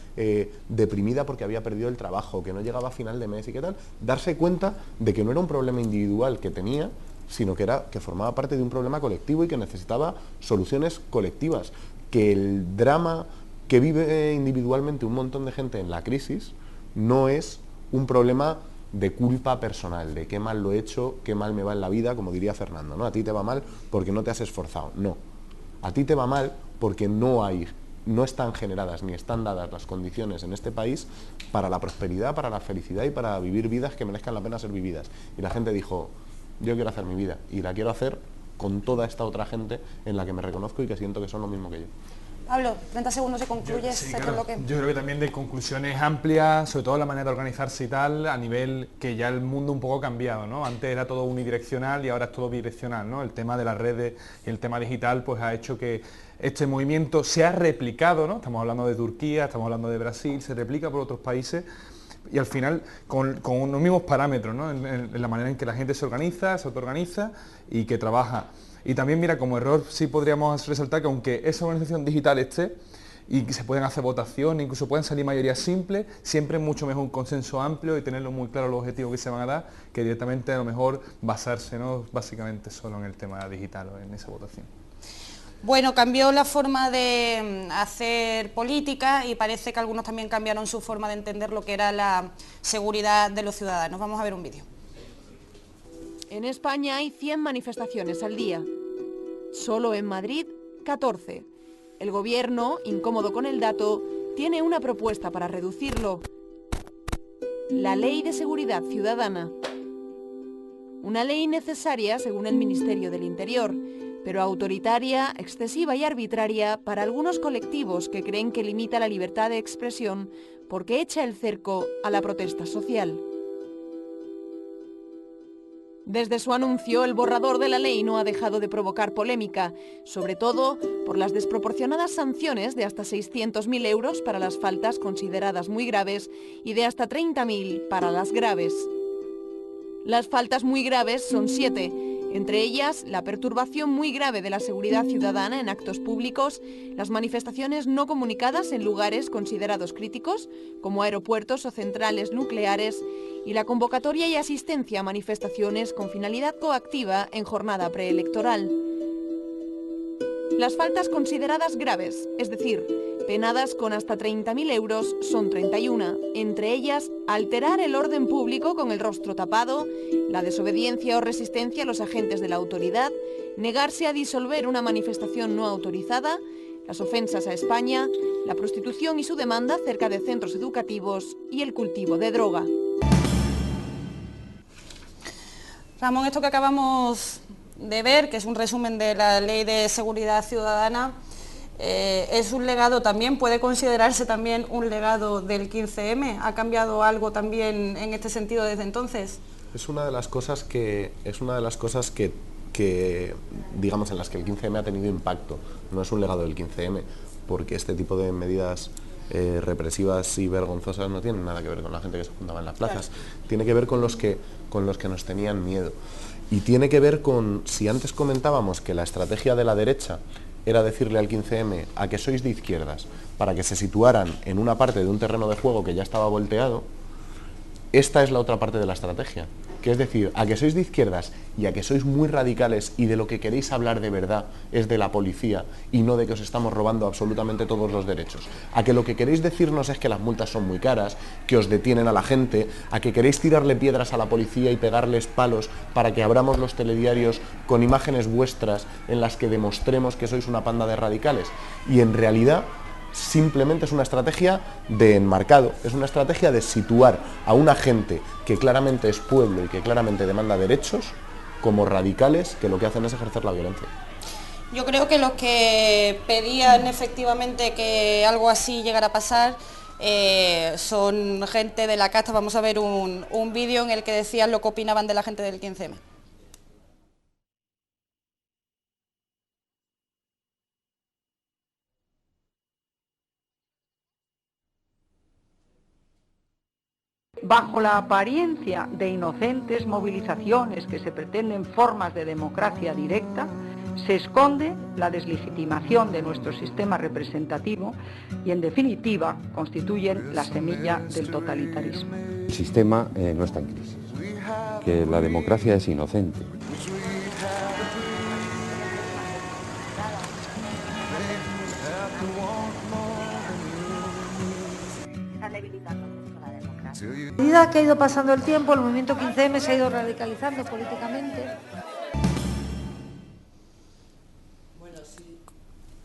S3: deprimida porque había perdido el trabajo, que no llegaba a final de mes y qué tal, darse cuenta de que no era un problema individual que tenía, sino que formaba parte de un problema colectivo y que necesitaba soluciones colectivas, que el drama que vive individualmente un montón de gente en la crisis no es un problema de culpa personal, de qué mal lo he hecho, qué mal me va en la vida, como diría Fernando, ¿no? A ti te va mal porque no te has esforzado. No, a ti te va mal porque no están generadas ni están dadas las condiciones en este país para la prosperidad, para la felicidad y para vivir vidas que merezcan la pena ser vividas. Y la gente dijo, yo quiero hacer mi vida y la quiero hacer con toda esta otra gente en la que me reconozco y que siento que son lo mismo que yo.
S1: Pablo, 30 segundos y concluyes este bloque.
S9: Yo creo que también de conclusiones amplias, sobre todo la manera de organizarse y tal, a nivel que ya el mundo un poco ha cambiado, ¿no? Antes era todo unidireccional y ahora es todo bidireccional, ¿no? El tema de las redes y el tema digital pues ha hecho que este movimiento se ha replicado, ¿no? Estamos hablando de Turquía, estamos hablando de Brasil, se replica por otros países y al final con los mismos parámetros, ¿no? En la manera en que la gente se organiza, se autoorganiza y que trabaja. Y también, mira, como error sí podríamos resaltar que aunque esa organización digital esté y que se pueden hacer votaciones, incluso pueden salir mayorías simples, siempre es mucho mejor un consenso amplio y tenerlo muy claro los objetivos que se van a dar, que directamente a lo mejor basarse, ¿no? Básicamente solo en el tema digital o en esa votación.
S1: Bueno, cambió la forma de hacer política y parece que algunos también cambiaron su forma de entender lo que era la seguridad de los ciudadanos. Vamos a ver un vídeo.
S2: En España hay 100 manifestaciones al día. Solo en Madrid, 14. El gobierno, incómodo con el dato, tiene una propuesta para reducirlo. La Ley de Seguridad Ciudadana. Una ley necesaria, según el Ministerio del Interior, pero autoritaria, excesiva y arbitraria para algunos colectivos que creen que limita la libertad de expresión porque echa el cerco a la protesta social. Desde su anuncio, el borrador de la ley no ha dejado de provocar polémica, sobre todo por las desproporcionadas sanciones de hasta 600.000 euros para las faltas consideradas muy graves y de hasta 30.000 para las graves. Las faltas muy graves son 7, entre ellas la perturbación muy grave de la seguridad ciudadana en actos públicos, las manifestaciones no comunicadas en lugares considerados críticos, como aeropuertos o centrales nucleares, y la convocatoria y asistencia a manifestaciones con finalidad coactiva en jornada preelectoral. Las faltas consideradas graves, es decir, penadas con hasta 30.000 euros, son 31, entre ellas alterar el orden público con el rostro tapado, la desobediencia o resistencia a los agentes de la autoridad, negarse a disolver una manifestación no autorizada, las ofensas a España, la prostitución y su demanda cerca de centros educativos y el cultivo de droga.
S1: Ramón, esto que acabamos de ver, que es un resumen de la Ley de Seguridad Ciudadana, es un legado también, puede considerarse también un legado del 15M. ¿Ha cambiado algo también en este sentido desde entonces?
S3: Es una de las cosas que digamos en las que el 15M ha tenido impacto. No es un legado del 15M, porque este tipo de medidas represivas y vergonzosas no tienen nada que ver con la gente que se juntaba en las plazas. Tiene que ver con los que nos tenían miedo. Y tiene que ver con, si antes comentábamos que la estrategia de la derecha era decirle al 15M a que sois de izquierdas para que se situaran en una parte de un terreno de juego que ya estaba volteado, esta es la otra parte de la estrategia, que es decir, a que sois de izquierdas y a que sois muy radicales y de lo que queréis hablar de verdad es de la policía y no de que os estamos robando absolutamente todos los derechos, a que lo que queréis decirnos es que las multas son muy caras, que os detienen a la gente, a que queréis tirarle piedras a la policía y pegarles palos para que abramos los telediarios con imágenes vuestras en las que demostremos que sois una panda de radicales. Y en realidad simplemente es una estrategia de enmarcado, es una estrategia de situar a una gente que claramente es pueblo y que claramente demanda derechos como radicales que lo que hacen es ejercer la violencia.
S1: Yo creo que los que pedían efectivamente que algo así llegara a pasar son gente de la casta. Vamos a ver un vídeo en el que decían lo que opinaban de la gente del 15M.
S5: Bajo la apariencia de inocentes movilizaciones que se pretenden formas de democracia directa, se esconde la deslegitimación de nuestro sistema representativo y, en definitiva, constituyen la semilla del totalitarismo.
S7: El sistema no está en crisis, que la democracia es inocente.
S8: A medida que ha ido pasando el tiempo, el movimiento 15M se ha ido radicalizando políticamente.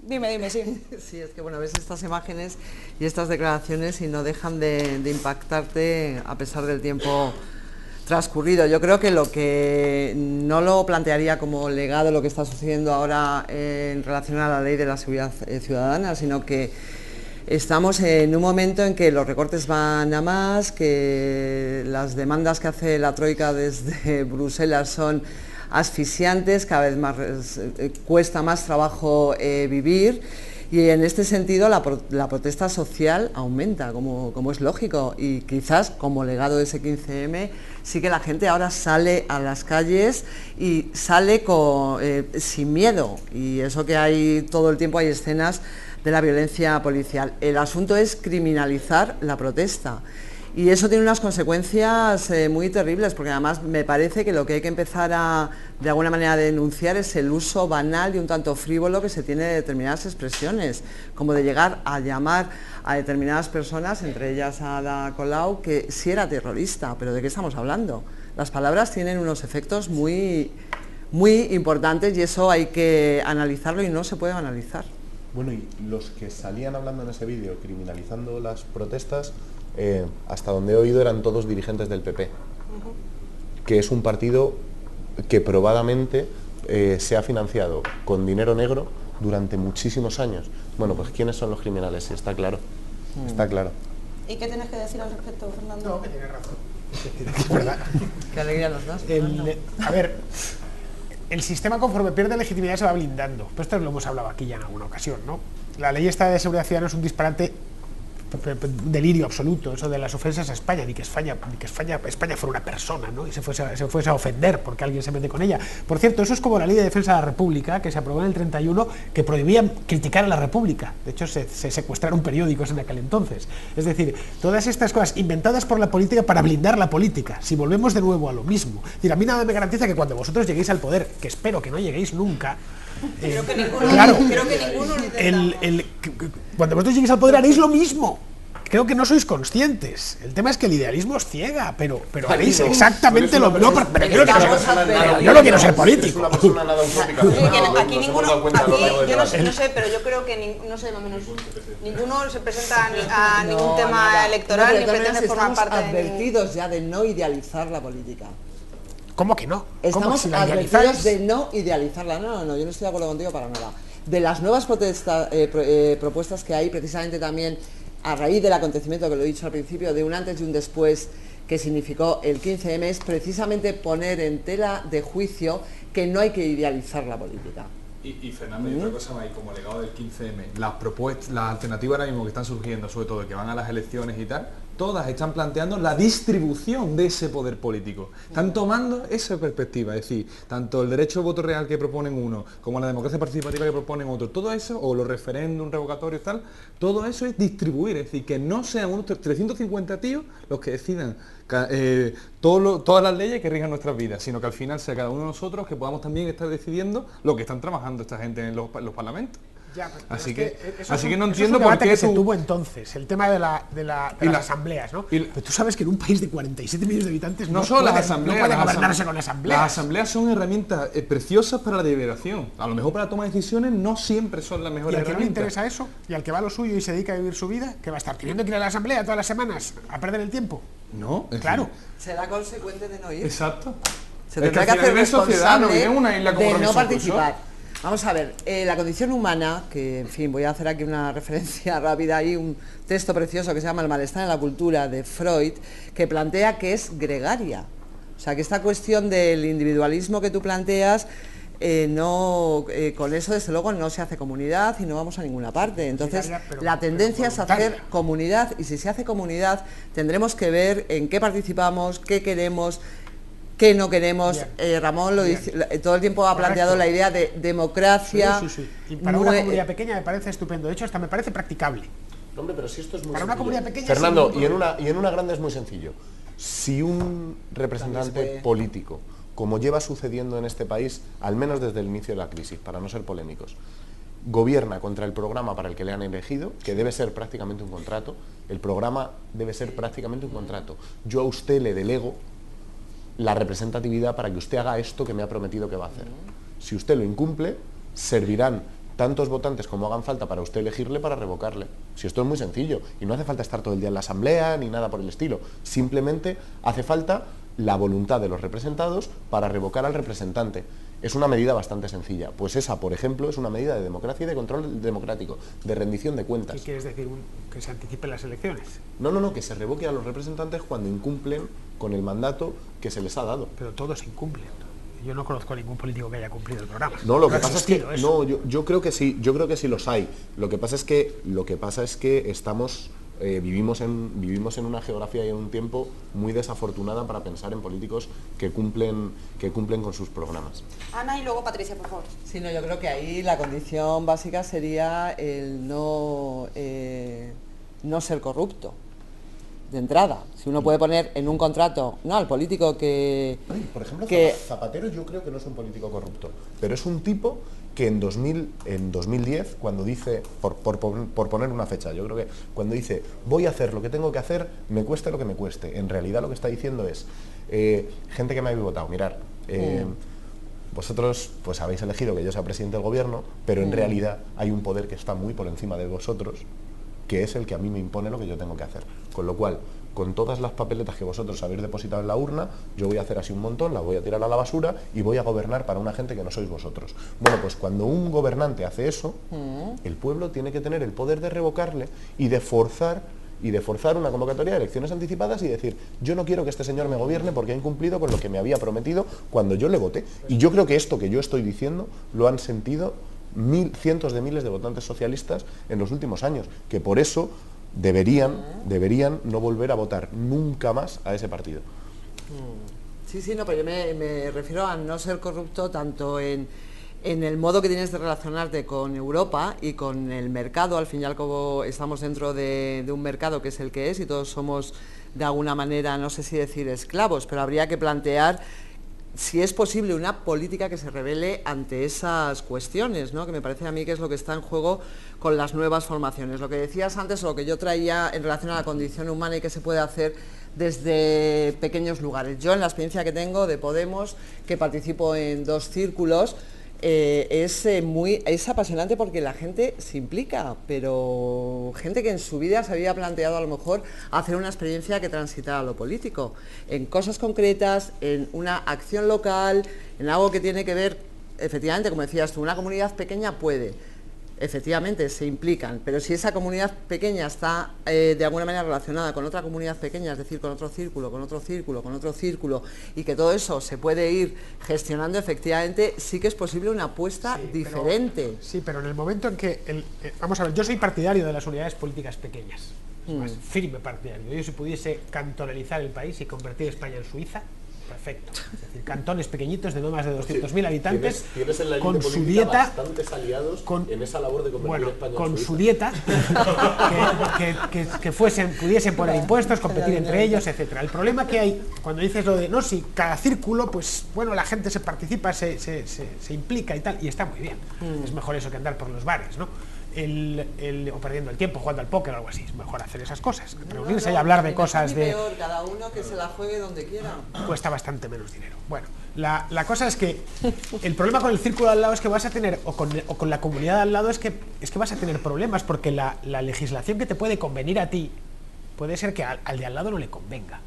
S1: Dime, sí.
S4: Sí, es que bueno, ves estas imágenes y estas declaraciones y no dejan de impactarte a pesar del tiempo transcurrido. Yo creo que lo que no lo plantearía como legado lo que está sucediendo ahora en relación a la ley de la seguridad ciudadana, sino que estamos en un momento en que los recortes van a más, que las demandas que hace la Troika desde Bruselas son asfixiantes, cada vez más cuesta más trabajo vivir, y en este sentido la protesta social aumenta, como es lógico, y quizás como legado de ese 15M sí que la gente ahora sale a las calles y sale sin miedo, y eso que hay todo el tiempo, hay escenas de la violencia policial. El asunto es criminalizar la protesta y eso tiene unas consecuencias muy terribles, porque además me parece que lo que hay que empezar de alguna manera a denunciar es el uso banal y un tanto frívolo que se tiene de determinadas expresiones, como de llegar a llamar a determinadas personas, entre ellas a Ada Colau, que sí era terrorista. Pero ¿de qué estamos hablando? Las palabras tienen unos efectos muy importantes y eso hay que analizarlo y no se puede banalizar.
S3: Bueno, y los que salían hablando en ese vídeo criminalizando las protestas, hasta donde he oído eran todos dirigentes del PP, que es un partido que probadamente se ha financiado con dinero negro durante muchísimos años. Bueno, pues ¿quiénes son los criminales? Sí, está claro, está claro.
S1: ¿Y qué tienes que decir al respecto, Fernando?
S11: No, que tienes razón. Es verdad.
S4: Qué alegría nos das.
S11: A ver, el sistema conforme pierde legitimidad se va blindando. Pues esto lo hemos hablado aquí ya en alguna ocasión, ¿no? La ley esta de seguridad ciudadana es un disparate, un delirio absoluto, eso de las ofensas a España, ni que España fuera una persona, ¿no? Y se fuese a ofender porque alguien se mete con ella. Por cierto, eso es como la ley de defensa de la República, que se aprobó en el 31, que prohibía criticar a la República. De hecho, se secuestraron periódicos en aquel entonces. Es decir, todas estas cosas inventadas por la política para blindar la política. Si volvemos de nuevo a lo mismo. Es decir, a mí nada me garantiza que cuando vosotros lleguéis al poder, que espero que no lleguéis nunca,
S1: Creo que ninguno,
S11: claro, cuando vosotros lleguéis al poder haréis lo mismo. Creo que no sois conscientes. El tema es que el idealismo os ciega, pero haréis exactamente lo mismo. Pero yo no quiero ser político.
S1: Aquí ninguno, yo no sé, pero yo creo que no sé, más o menos ninguno se presenta a ningún tema electoral ni pretende formar parte de
S4: advertidos ya de no idealizar la política.
S11: ¿Cómo que no?
S4: Estamos advertidos de no idealizarla. No, yo no estoy de acuerdo contigo para nada. De las nuevas propuestas que hay, precisamente también a raíz del acontecimiento que lo he dicho al principio, de un antes y un después que significó el 15M, es precisamente poner en tela de juicio que no hay que idealizar la política.
S9: Y Fernando, y otra cosa más, y como legado del 15M, las propuestas, las alternativas ahora mismo que están surgiendo, sobre todo que van a las elecciones y tal, todas están planteando la distribución de ese poder político. Están tomando esa perspectiva, es decir, tanto el derecho al voto real que proponen uno, como la democracia participativa que proponen otro, todo eso, o los referéndums revocatorios y tal, todo eso es distribuir, es decir, que no sean unos 350 tíos los que decidan todas las leyes que rijan nuestras vidas, sino que al final sea cada uno de nosotros que podamos también estar decidiendo lo que están trabajando esta gente en los parlamentos.
S11: Ya,
S9: así que no entiendo por qué
S11: que se tuvo entonces, el tema de las asambleas, ¿no? Pero tú sabes que en un país de 47 millones de habitantes
S9: no son las asambleas,
S11: no puede gobernarse con asambleas.
S9: Las asambleas son herramientas preciosas para la deliberación. A lo mejor para la toma de decisiones no siempre son las mejores herramientas.
S11: Y al que no le interesa eso, y al que va a lo suyo y se dedica a vivir su vida, que va a estar teniendo que ir a la asamblea todas las semanas a perder el tiempo.
S9: No,
S11: claro.
S4: Será consecuente de no ir.
S9: Exacto.
S4: Se tendrá que hacer responsable de no participar. Vamos a ver, la condición humana, que en fin, voy a hacer aquí una referencia rápida, hay un texto precioso que se llama El malestar en la cultura, de Freud, que plantea que es gregaria. O sea, que esta cuestión del individualismo que tú planteas, con eso desde luego no se hace comunidad y no vamos a ninguna parte. Entonces la tendencia es hacer comunidad, y si se hace comunidad tendremos que ver en qué participamos, qué queremos, qué no queremos. Ramón lo dice, todo el tiempo ha planteado la idea de democracia.
S11: Sí. Y para una comunidad pequeña me parece estupendo, de hecho hasta me parece practicable.
S12: No, hombre, pero si esto es muy
S11: para
S12: sencillo.
S11: Una comunidad pequeña,
S12: Fernando, y en una grande es muy sencillo. Si un representante político, como lleva sucediendo en este país, al menos desde el inicio de la crisis, para no ser polémicos, gobierna contra el programa para el que le han elegido, que debe ser prácticamente un contrato, el programa debe ser prácticamente un contrato. Yo a usted le delego la representatividad para que usted haga esto que me ha prometido que va a hacer. Si usted lo incumple, servirán tantos votantes como hagan falta para usted elegirle, para revocarle. Si esto es muy sencillo, y no hace falta estar todo el día en la asamblea, ni nada por el estilo. Simplemente hace falta la voluntad de los representados para revocar al representante. Es una medida bastante sencilla. Pues esa, por ejemplo, es una medida de democracia y de control democrático, de rendición de cuentas.
S11: ¿Qué quieres decir? ¿Que se anticipen las elecciones?
S12: No, que se revoque a los representantes cuando incumplen con el mandato que se les ha dado.
S11: Pero todos incumplen. Yo no conozco a ningún político que haya cumplido el programa.
S12: No, lo que pasa es que yo creo que sí, los hay. Lo que pasa es que estamos vivimos en una geografía y en un tiempo muy desafortunada para pensar en políticos que cumplen con sus programas.
S19: Ana y luego Patricia, por favor.
S4: Sí, no, yo creo que ahí la condición básica sería el no ser corrupto. De entrada, si uno puede poner en un contrato, al político que...
S12: Por ejemplo, Zapatero yo creo que no es un político corrupto, pero es un tipo que en 2010, cuando dice, por poner una fecha, yo creo que cuando dice voy a hacer lo que tengo que hacer, me cueste lo que me cueste, en realidad lo que está diciendo es, gente que me habéis votado, mirar, vosotros pues habéis elegido que yo sea presidente del gobierno, pero en realidad hay un poder que está muy por encima de vosotros, que es el que a mí me impone lo que yo tengo que hacer. Con lo cual, con todas las papeletas que vosotros habéis depositado en la urna, yo voy a hacer así un montón, las voy a tirar a la basura y voy a gobernar para una gente que no sois vosotros. Bueno, pues cuando un gobernante hace eso, el pueblo tiene que tener el poder de revocarle y de forzar una convocatoria de elecciones anticipadas y decir, yo no quiero que este señor me gobierne porque ha incumplido con lo que me había prometido cuando yo le voté. Y yo creo que esto que yo estoy diciendo lo han sentido cientos de miles de votantes socialistas en los últimos años, que por eso deberían no volver a votar nunca más a ese partido.
S4: Sí, no, pero yo me refiero a no ser corrupto tanto en el modo que tienes de relacionarte con Europa y con el mercado. Al fin y al cabo estamos dentro de un mercado que es el que es y todos somos de alguna manera, no sé si decir esclavos, pero habría que plantear si es posible una política que se revele ante esas cuestiones, ¿no? Que me parece a mí que es lo que está en juego con las nuevas formaciones. Lo que decías antes, lo que yo traía en relación a la condición humana y que se puede hacer desde pequeños lugares. Yo en la experiencia que tengo de Podemos, que participo en 2 círculos, es apasionante porque la gente se implica, pero gente que en su vida se había planteado a lo mejor hacer una experiencia que transitara a lo político, en cosas concretas, en una acción local, en algo que tiene que ver, efectivamente, como decías tú, una comunidad pequeña puede. efectivamente se implican, pero si esa comunidad pequeña está de alguna manera relacionada con otra comunidad pequeña, es decir, con otro círculo, con otro círculo, con otro círculo, y que todo eso se puede ir gestionando, efectivamente sí que es posible una apuesta diferente.
S11: Pero en el momento en que, vamos a ver, yo soy partidario de las unidades políticas pequeñas, es más, firme partidario. Yo si pudiese cantonalizar el país y convertir España en Suiza, perfecto. Es decir, cantones pequeñitos de no más de 200.000 habitantes,
S12: tienes en la
S11: con
S12: línea
S11: su dieta,
S12: bastantes aliados en esa labor de convertir España en
S11: con
S12: Suiza.
S11: su dieta, que pudiesen poner impuestos, competir entre ellos, etcétera. El problema que hay cuando dices lo de, no, si cada círculo, pues bueno, la gente se participa, se implica y tal, y está muy bien. Es mejor eso que andar por los bares, ¿no? O perdiendo el tiempo jugando al póker o algo así. Es mejor hacer esas cosas, reunirse y hablar de cosas de...
S4: Peor, cada uno que se la juegue donde quiera.
S11: Cuesta bastante menos dinero. Bueno, la cosa es que el problema con el círculo al lado es que vas a tener, o con la comunidad al lado es que vas a tener problemas, porque la legislación que te puede convenir a ti puede ser que al de al lado no le convenga.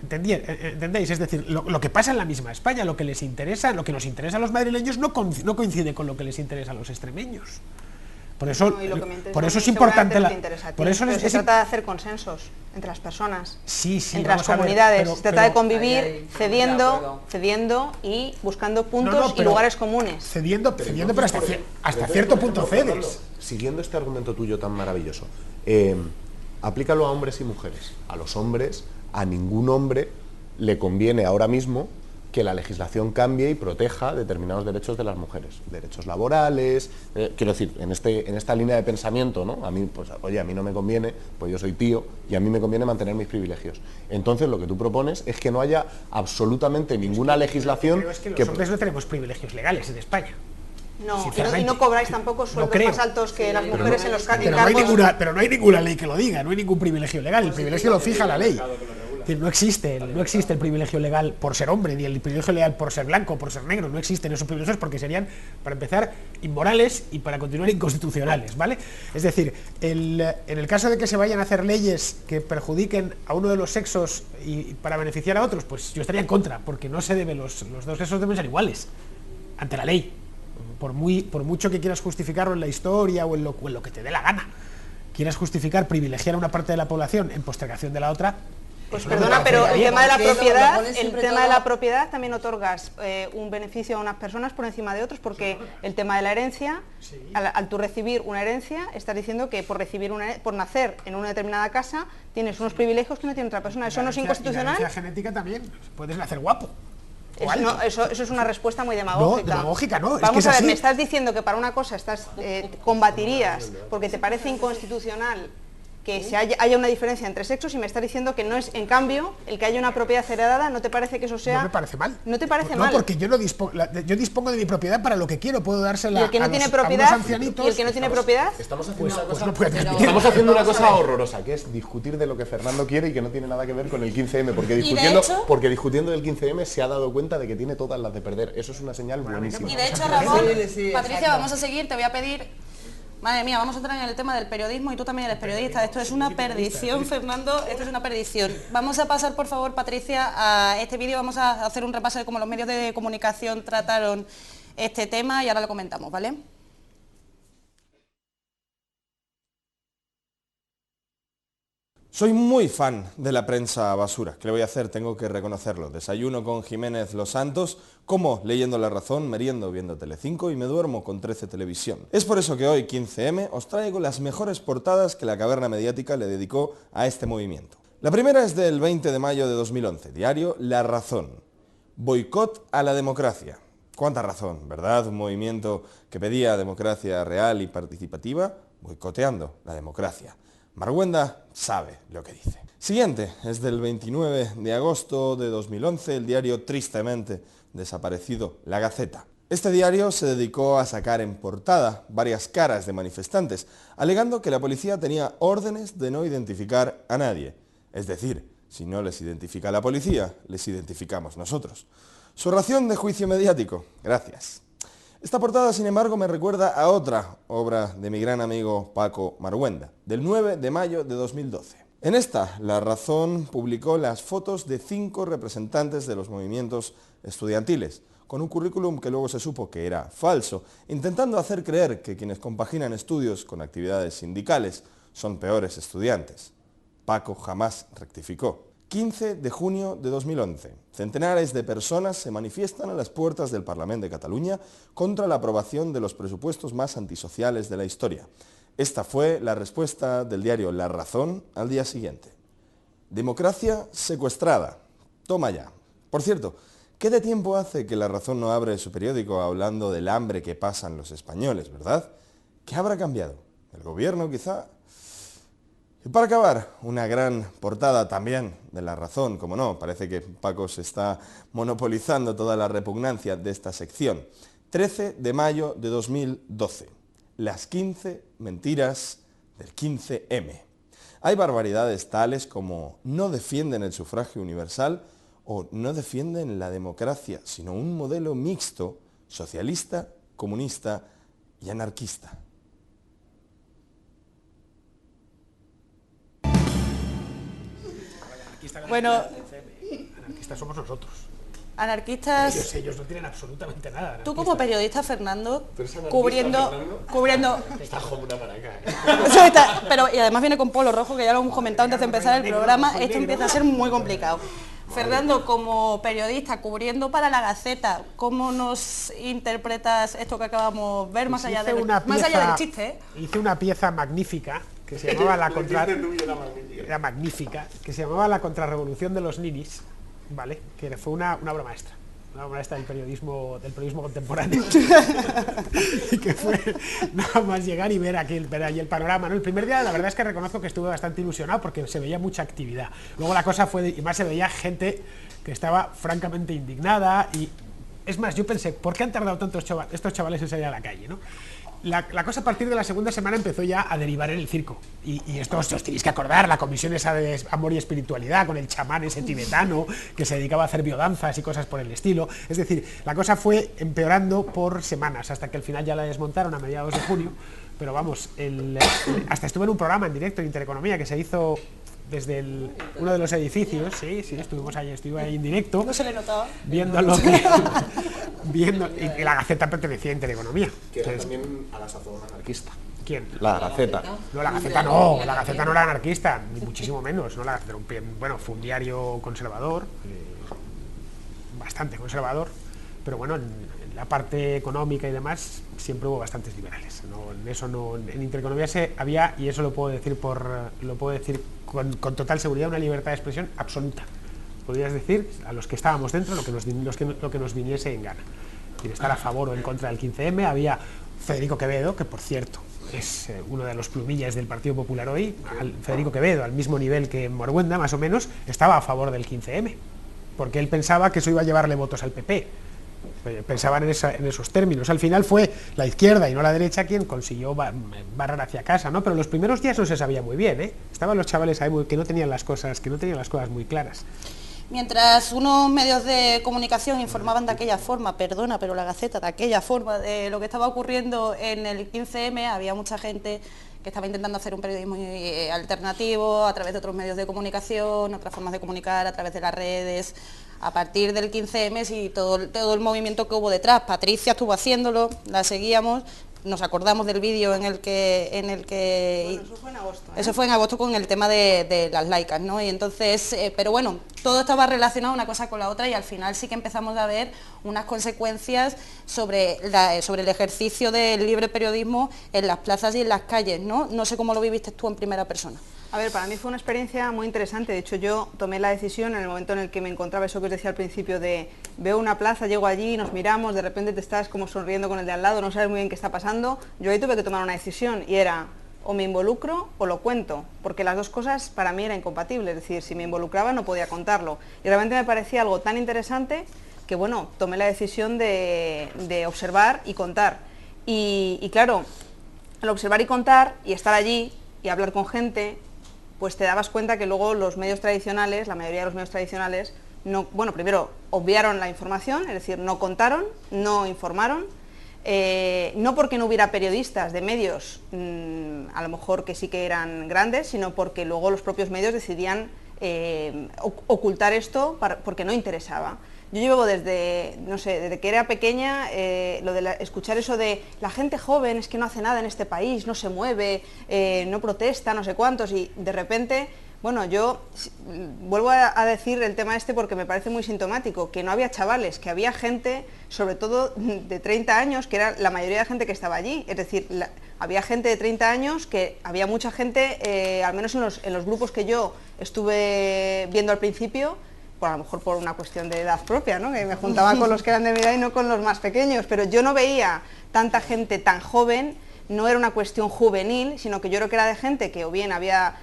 S11: ¿Entendéis? Es decir, lo que pasa en la misma España, lo que les interesa, lo que nos interesa a los madrileños no coincide con lo que les interesa a los extremeños. Por eso, por eso es importante
S10: por eso se trata de hacer consensos entre las personas, entre las comunidades. Se trata de convivir cediendo y buscando puntos y lugares comunes.
S11: Cediendo, pero hasta cierto punto cedes.
S12: Siguiendo este argumento tuyo tan maravilloso, aplícalo a hombres y mujeres. A los hombres, a ningún hombre le conviene ahora mismo que la legislación cambie y proteja determinados derechos de las mujeres, derechos laborales, quiero decir, en esta línea de pensamiento, ¿no? A mí, pues, oye, a mí no me conviene, pues yo soy tío y a mí me conviene mantener mis privilegios. Entonces lo que tú propones es que no haya absolutamente ninguna legislación
S11: pero es que los hombres no tenemos privilegios legales en España.
S10: No, y no cobráis tampoco sueldos más altos que las mujeres en los cargos.
S11: Pero no hay ninguna ley que lo diga, no hay ningún privilegio legal, el privilegio lo fija la ley. No existe el privilegio legal por ser hombre, ni el privilegio legal por ser blanco, por ser negro, no existen esos privilegios porque serían, para empezar, inmorales y para continuar inconstitucionales, ¿vale? Es decir, en el caso de que se vayan a hacer leyes que perjudiquen a uno de los sexos y para beneficiar a otros, pues yo estaría en contra, porque no se debe, los dos sexos deben ser iguales ante la ley, por mucho que quieras justificarlo en la historia o en lo que te dé la gana, quieras justificar privilegiar a una parte de la población en postergación de la otra.
S10: Pues perdona, pero el tema de la propiedad también otorgas un beneficio a unas personas por encima de otros, porque el tema de la herencia, al tú recibir una herencia, estás diciendo que por nacer en una determinada casa tienes unos privilegios que no tiene otra persona. ¿Eso no es inconstitucional?
S11: La herencia genética también, puedes nacer guapo.
S10: Eso es una respuesta muy demagógica.
S11: No, demagógica no.
S10: Vamos a ver, me estás diciendo que para una cosa combatirías porque te parece inconstitucional que haya una diferencia entre sexos, y me está diciendo que no es, en cambio, el que haya una propiedad heredada, ¿no te parece que eso sea...?
S11: No me parece mal.
S10: ¿No te parece mal?
S11: No, porque yo dispongo de mi propiedad para lo que quiero, puedo dársela
S10: a unos ancianitos. ¿Y el que no tiene propiedad?
S12: Estamos haciendo una cosa horrorosa, que es discutir de lo que Fernando quiere y que no tiene nada que ver con el 15M, porque discutiendo del 15M se ha dado cuenta de que tiene todas las de perder. Eso es una señal buenísima.
S1: Y de hecho, Ramón, Patricia, vamos a seguir, te voy a pedir... Madre mía, vamos a entrar en el tema del periodismo y tú también eres periodista. Esto es una perdición, Fernando, esto es una perdición. Vamos a pasar, por favor, Patricia, a este vídeo. Vamos a hacer un repaso de cómo los medios de comunicación trataron este tema y ahora lo comentamos, ¿vale?
S13: Soy muy fan de la prensa basura. ¿Qué le voy a hacer? Tengo que reconocerlo. Desayuno con Jiménez Los Santos, como leyendo La Razón, meriendo viendo Telecinco y me duermo con 13 Televisión. Es por eso que hoy, 15M, os traigo las mejores portadas que la caverna mediática le dedicó a este movimiento. La primera es del 20 de mayo de 2011, diario La Razón. Boicot a la democracia. Cuánta razón, ¿verdad? Un movimiento que pedía democracia real y participativa, boicoteando la democracia. Marguenda sabe lo que dice. Siguiente, es del 29 de agosto de 2011, el diario tristemente desaparecido La Gaceta. Este diario se dedicó a sacar en portada varias caras de manifestantes, alegando que la policía tenía órdenes de no identificar a nadie. Es decir, si no les identifica la policía, les identificamos nosotros. Su ración de juicio mediático. Gracias. Esta portada, sin embargo, me recuerda a otra obra de mi gran amigo Paco Marguenda, del 9 de mayo de 2012. En esta, La Razón publicó las fotos de 5 representantes de los movimientos estudiantiles, con un currículum que luego se supo que era falso, intentando hacer creer que quienes compaginan estudios con actividades sindicales son peores estudiantes. Paco jamás rectificó. 15 de junio de 2011. Centenares de personas se manifiestan a las puertas del Parlament de Cataluña contra la aprobación de los presupuestos más antisociales de la historia. Esta fue la respuesta del diario La Razón al día siguiente. Democracia secuestrada. Toma ya. Por cierto, ¿qué de tiempo hace que La Razón no abre su periódico hablando del hambre que pasan los españoles, verdad? ¿Qué habrá cambiado? ¿El gobierno quizá? Y para acabar, una gran portada también de La Razón, como no, parece que Paco se está monopolizando toda la repugnancia de esta sección. 13 de mayo de 2012. Las 15 mentiras del 15M. Hay barbaridades tales como no defienden el sufragio universal o no defienden la democracia, sino un modelo mixto, socialista, comunista y anarquista.
S1: Bueno,
S11: anarquistas somos nosotros.
S1: Anarquistas...
S11: Ellos no tienen absolutamente nada.
S1: Tú como periodista, Fernando,
S11: Fernando?
S1: cubriendo...
S11: Está como una maraca.
S1: Pero y además viene con polo rojo, que ya lo hemos comentado antes de empezar el programa, esto empieza a ser muy complicado. Fernando, como periodista, cubriendo para La Gaceta, ¿cómo nos interpretas esto que acabamos de ver, más allá del chiste?
S11: Hice una pieza magnífica, que se llamaba Era magnífica, que se llamaba La contrarrevolución de los ninis, ¿vale? Que fue una obra maestra. Una obra maestra del periodismo contemporáneo. Y que fue nada más llegar y ver allí el panorama, ¿no? El primer día la verdad es que reconozco que estuve bastante ilusionado porque se veía mucha actividad. Luego la cosa fue, y más se veía gente que estaba francamente indignada y... Es más, yo pensé, ¿por qué han tardado tanto estos chavales en salir a la calle, ¿no? La cosa a partir de la segunda semana empezó ya a derivar en el circo. Y esto os tenéis que acordar, la comisión esa de amor y espiritualidad, con el chamán ese tibetano que se dedicaba a hacer biodanzas y cosas por el estilo. Es decir, la cosa fue empeorando por semanas, hasta que al final ya la desmontaron a mediados de junio. Pero vamos, hasta estuve en un programa en directo en Intereconomía que se hizo desde uno de los edificios, sí, estuve ahí en directo.
S1: No se le notaba.
S11: Viendo y La Gaceta pertenecía a Intereconomía.
S12: Que era también a la sazón anarquista.
S11: ¿Quién?
S12: La Gaceta.
S11: No, La Gaceta no era anarquista, ni muchísimo menos. ¿No? La Gaceta era fue un diario conservador, bastante conservador, pero bueno, en la parte económica y demás siempre hubo bastantes liberales. En Intereconomía había, y eso lo puedo decir con total seguridad, una libertad de expresión absoluta. Podrías decir a los que estábamos dentro lo que nos viniese en gana. Y estar a favor o en contra del 15M. Había Federico Quevedo, que por cierto es uno de los plumillas del Partido Popular hoy. Federico Quevedo, al mismo nivel que Morguenda, más o menos, estaba a favor del 15M, porque él pensaba que eso iba a llevarle votos al PP. Pensaban en esos términos. Al final fue la izquierda y no la derecha quien consiguió barrer hacia casa, ¿no? Pero los primeros días no se sabía muy bien, ¿eh? Estaban los chavales ahí que no tenían las cosas muy claras.
S1: Mientras unos medios de comunicación informaban de aquella forma, perdona, pero La Gaceta, de aquella forma, de lo que estaba ocurriendo en el 15M, había mucha gente que estaba intentando hacer un periodismo alternativo a través de otros medios de comunicación, otras formas de comunicar, a través de las redes. A partir del 15M y todo el movimiento que hubo detrás. Patricia estuvo haciéndolo, la seguíamos, nos acordamos del vídeo en el que
S10: bueno, eso fue en agosto, ¿eh?
S1: Eso fue en agosto con el tema de las laicas, ¿no? Y entonces, pero bueno, todo estaba relacionado una cosa con la otra y al final sí que empezamos a ver unas consecuencias sobre el ejercicio del libre periodismo en las plazas y en las calles, ¿no? No sé cómo lo viviste tú en primera persona.
S10: A ver, para mí fue una experiencia muy interesante. De hecho, yo tomé la decisión en el momento en el que me encontraba, eso que os decía al principio, de veo una plaza, llego allí, nos miramos, de repente te estás como sonriendo con el de al lado, no sabes muy bien qué está pasando. Yo ahí tuve que tomar una decisión y era o me involucro o lo cuento, porque las dos cosas para mí eran incompatibles. Es decir, si me involucraba no podía contarlo. Y realmente me parecía algo tan interesante que, bueno, tomé la decisión de observar y contar. Y claro, al observar y contar y estar allí y hablar con gente, pues te dabas cuenta que luego los medios tradicionales, la mayoría de los medios tradicionales, primero obviaron la información, es decir, no contaron, no informaron, no porque no hubiera periodistas de medios, a lo mejor que sí que eran grandes, sino porque luego los propios medios decidían ocultar esto porque no interesaba. Yo llevo desde, no sé, desde que era pequeña, lo de escuchar eso de la gente joven es que no hace nada en este país, no se mueve, no protesta, no sé cuántos, y de repente, bueno, yo vuelvo a decir el tema este porque me parece muy sintomático, que no había chavales, que había gente, sobre todo de 30 años, que era la mayoría de gente que estaba allí, es decir, había gente de 30 años, que había mucha gente, al menos en los grupos que yo estuve viendo al principio, a lo mejor por una cuestión de edad propia, ¿no? Que me juntaba con los que eran de mi edad y no con los más pequeños, pero yo no veía tanta gente tan joven, no era una cuestión juvenil, sino que yo creo que era de gente que o bien había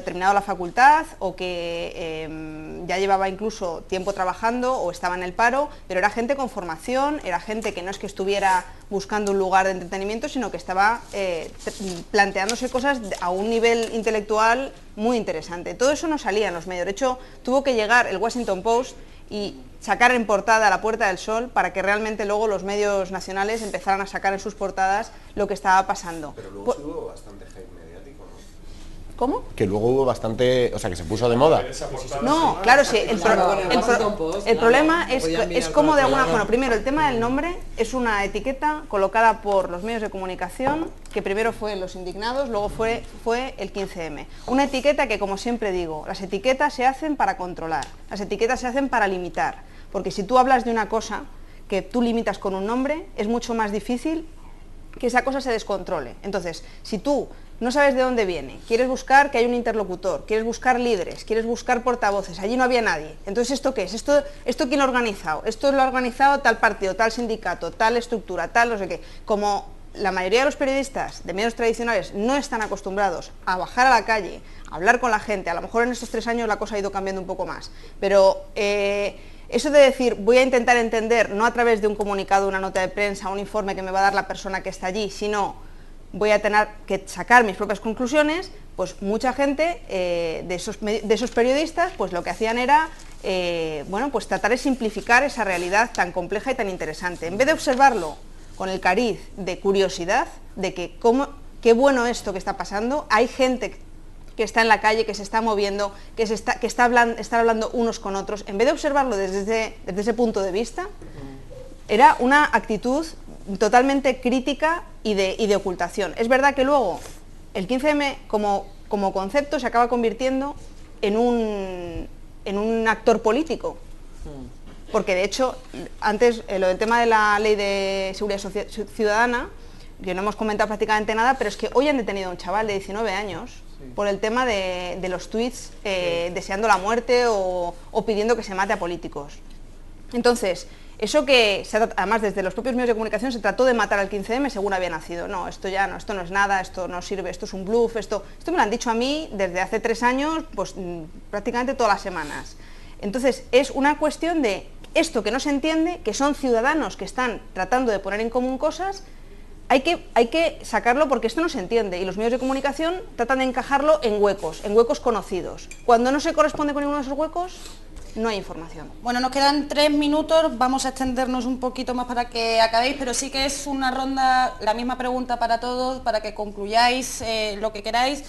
S10: terminado la facultad o que ya llevaba incluso tiempo trabajando o estaba en el paro, pero era gente con formación, era gente que no es que estuviera buscando un lugar de entretenimiento, sino que estaba planteándose cosas a un nivel intelectual muy interesante. Todo eso no salía en los medios. De hecho, tuvo que llegar el Washington Post y sacar en portada La Puerta del Sol para que realmente luego los medios nacionales empezaran a sacar en sus portadas lo que estaba pasando.
S12: Pero luego sí hubo bastante hate mediático, ¿no?
S10: ¿Cómo?
S12: Que luego hubo bastante, o sea, que se puso de moda.
S10: No, claro, sí. El problema es cómo de alguna... Bueno, primero, el tema del nombre es una etiqueta colocada por los medios de comunicación, que primero fue Los Indignados, luego fue el 15M. Una etiqueta que, como siempre digo, las etiquetas se hacen para controlar, las etiquetas se hacen para limitar, porque si tú hablas de una cosa que tú limitas con un nombre, es mucho más difícil que esa cosa se descontrole. Entonces, si tú no sabes de dónde viene, quieres buscar que hay un interlocutor, quieres buscar líderes, quieres buscar portavoces, allí no había nadie. Entonces, ¿esto qué es? ¿Esto quién lo ha organizado? Esto lo ha organizado tal partido, tal sindicato, tal estructura, tal no sé qué. Como la mayoría de los periodistas de medios tradicionales no están acostumbrados a bajar a la calle, a hablar con la gente, a lo mejor en estos 3 años la cosa ha ido cambiando un poco más, pero eso de decir, voy a intentar entender, no a través de un comunicado, una nota de prensa, un informe que me va a dar la persona que está allí, sino voy a tener que sacar mis propias conclusiones, pues mucha gente de esos periodistas, pues lo que hacían era, bueno, pues tratar de simplificar esa realidad tan compleja y tan interesante. En vez de observarlo con el cariz de curiosidad, de que qué bueno esto que está pasando, hay gente que está en la calle, que se está moviendo, que está hablando unos con otros, en vez de observarlo desde ese punto de vista, era una actitud totalmente crítica y de ocultación. Es verdad que luego el 15M como concepto se acaba convirtiendo en un actor político, porque de hecho antes lo del tema de la ley de seguridad ciudadana, que no hemos comentado prácticamente nada, pero es que hoy han detenido a un chaval de 19 años por el tema de los tuits deseando la muerte o pidiendo que se mate a políticos. Entonces, eso que, además desde los propios medios de comunicación se trató de matar al 15M según había nacido. No, esto ya no, esto no es nada, esto no sirve, esto es un bluff, esto me lo han dicho a mí desde hace 3 años, pues prácticamente todas las semanas. Entonces, es una cuestión de esto que no se entiende, que son ciudadanos que están tratando de poner en común cosas, hay que sacarlo porque esto no se entiende y los medios de comunicación tratan de encajarlo en huecos conocidos. Cuando no se corresponde con ninguno de esos huecos, no hay información.
S1: Bueno, nos quedan 3 minutos, vamos a extendernos un poquito más para que acabéis, pero sí que es una ronda, la misma pregunta para todos, para que concluyáis lo que queráis.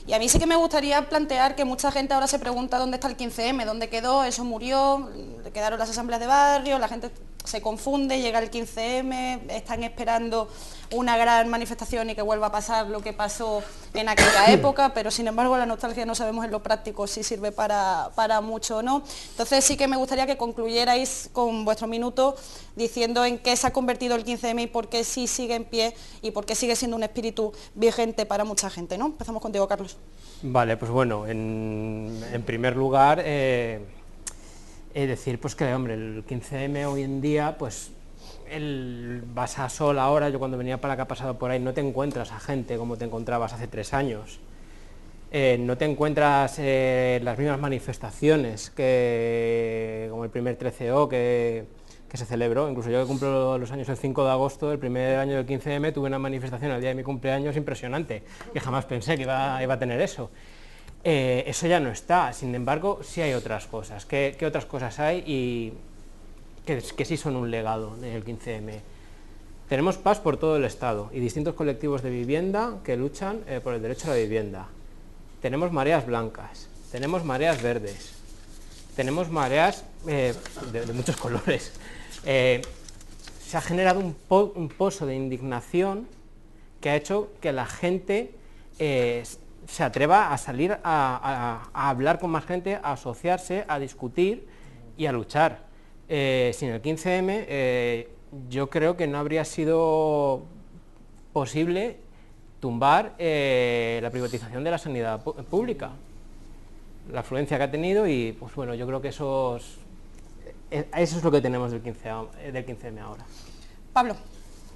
S1: Y a mí sí que me gustaría plantear que mucha gente ahora se pregunta dónde está el 15M, dónde quedó, eso murió, quedaron las asambleas de barrio, la gente se confunde, llega el 15M, están esperando una gran manifestación y que vuelva a pasar lo que pasó en aquella época, pero sin embargo la nostalgia no sabemos en lo práctico si sirve para mucho o no. Entonces sí que me gustaría que concluyerais con vuestro minuto diciendo en qué se ha convertido el 15M y por qué sí sigue en pie y por qué sigue siendo un espíritu vigente para mucha gente, ¿no? Empezamos contigo, Carlos.
S6: Vale, pues bueno, en primer lugar, decir pues que, hombre, el 15M hoy en día, pues vas a Sol ahora, yo cuando venía para acá pasado por ahí, no te encuentras a gente como te encontrabas hace 3 años. No te encuentras las mismas manifestaciones como el primer 13O que se celebró. Incluso yo que cumplo los años el 5 de agosto, el primer año del 15M, tuve una manifestación el día de mi cumpleaños impresionante, que jamás pensé que iba a tener eso. Eso ya no está, sin embargo, sí hay otras cosas. ¿Qué otras cosas hay y que sí son un legado del 15M? Tenemos PAS por todo el Estado y distintos colectivos de vivienda que luchan por el derecho a la vivienda. Tenemos mareas blancas, tenemos mareas verdes, tenemos mareas de muchos colores. Se ha generado un pozo de indignación que ha hecho que la gente se atreva a salir a hablar con más gente, a asociarse, a discutir y a luchar. Sin el 15M yo creo que no habría sido posible tumbar la privatización de la sanidad pública, la afluencia que ha tenido y pues bueno, yo creo que eso es lo que tenemos del 15M ahora.
S1: Pablo.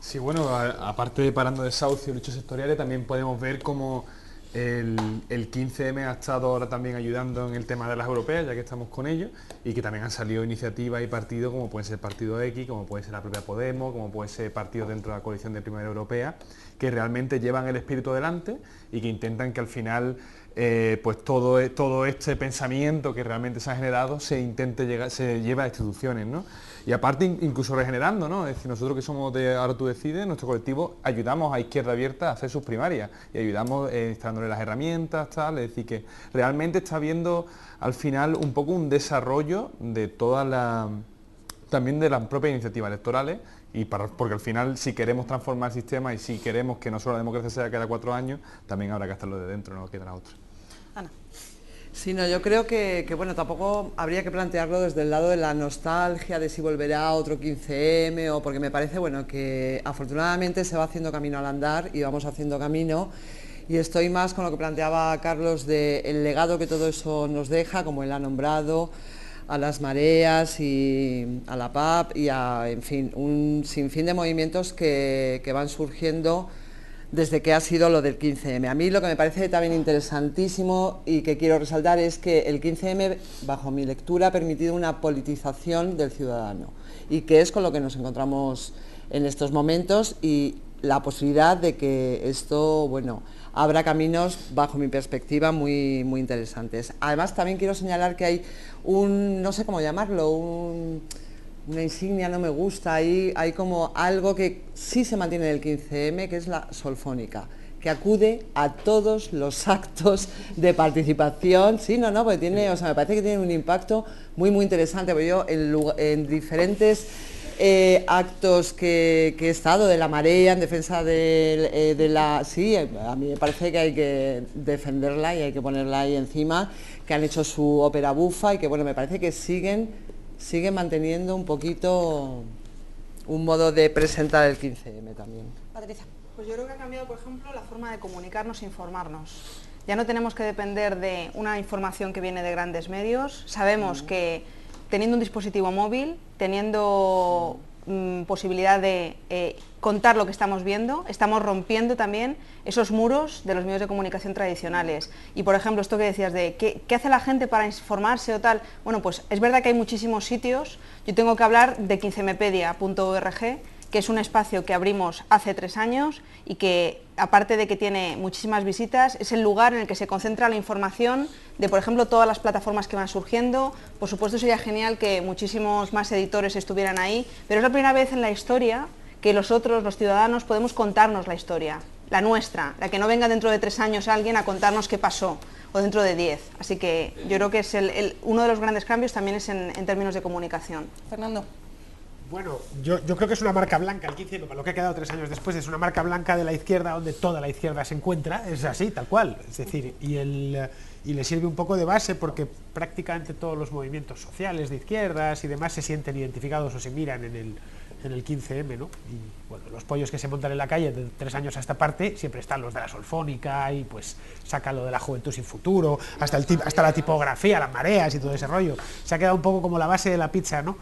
S9: Sí, bueno, aparte de parando desahucio y luchas sectoriales, también podemos ver cómo el 15M ha estado ahora también ayudando en el tema de las europeas, ya que estamos con ellos, y que también han salido iniciativas y partidos como puede ser Partido X, como puede ser la propia Podemos, como puede ser partidos dentro de la coalición de Primavera Europea, que realmente llevan el espíritu adelante y que intentan que al final pues todo este pensamiento que realmente se ha generado se lleve a instituciones, ¿no? Y aparte incluso regenerando, ¿no? Es decir, nosotros que somos de Ahora Tú Decides, nuestro colectivo, ayudamos a Izquierda Abierta a hacer sus primarias y ayudamos instalándoles las herramientas, tal, es decir, que realmente está habiendo al final un poco un desarrollo de también de las propias iniciativas electorales porque al final si queremos transformar el sistema y si queremos que no solo la democracia sea cada 4 años, también habrá que hacerlo de dentro, no quedará otra.
S1: Ana.
S4: Sí, no, yo creo que bueno, tampoco habría que plantearlo desde el lado de la nostalgia de si volverá otro 15M porque me parece, bueno, que afortunadamente se va haciendo camino al andar y vamos haciendo camino y estoy más con lo que planteaba Carlos del legado que todo eso nos deja, como él ha nombrado, a las mareas y a la PAP y a, en fin, un sinfín de movimientos que van surgiendo desde que ha sido lo del 15M. A mí lo que me parece también interesantísimo y que quiero resaltar es que el 15M, bajo mi lectura, ha permitido una politización del ciudadano y que es con lo que nos encontramos en estos momentos y la posibilidad de que esto, bueno, abra caminos, bajo mi perspectiva, muy interesantes. Además, también quiero señalar que hay no sé cómo llamarlo, una insignia, no me gusta, hay como algo que sí se mantiene en el 15M, que es la Solfónica, que acude a todos los actos de participación, sí, porque tiene, o sea, me parece que tiene un impacto muy interesante, porque yo en diferentes actos que he estado de la marea en defensa de la... Sí, a mí me parece que hay que defenderla y hay que ponerla ahí encima, que han hecho su ópera bufa y que, bueno, me parece que siguen manteniendo un poquito un modo de presentar el 15M también.
S1: Patricia.
S10: Pues yo creo que ha cambiado, por ejemplo, la forma de comunicarnos e informarnos. Ya no tenemos que depender de una información que viene de grandes medios. Sabemos que teniendo un dispositivo móvil, teniendo posibilidad de contar lo que estamos viendo, estamos rompiendo también esos muros de los medios de comunicación tradicionales. Y por ejemplo, esto que decías de ¿qué hace la gente para informarse o tal? Bueno, pues es verdad que hay muchísimos sitios. Yo tengo que hablar de 15mepedia.org, que es un espacio que abrimos hace 3 años y que, aparte de que tiene muchísimas visitas, es el lugar en el que se concentra la información de, por ejemplo, todas las plataformas que van surgiendo. Por supuesto, sería genial que muchísimos más editores estuvieran ahí, pero es la primera vez en la historia que nosotros, los ciudadanos, podemos contarnos la historia, la nuestra, la que no venga dentro de 3 años alguien a contarnos qué pasó, o dentro de 10. Así que yo creo que es uno de los grandes cambios también es en términos de comunicación.
S1: Fernando.
S11: Bueno, yo creo que es una marca blanca, el 15M, para lo que ha quedado 3 años después, es una marca blanca de la izquierda donde toda la izquierda se encuentra, es así, tal cual, es decir, y le sirve un poco de base porque prácticamente todos los movimientos sociales de izquierdas y demás se sienten identificados o se miran en el 15M, ¿no? Y bueno, los pollos que se montan en la calle de 3 años a esta parte, siempre están los de la Solfónica y pues sacan lo de la Juventud Sin Futuro, hasta la tipografía, las mareas y todo ese rollo. Se ha quedado un poco como la base de la pizza, ¿no?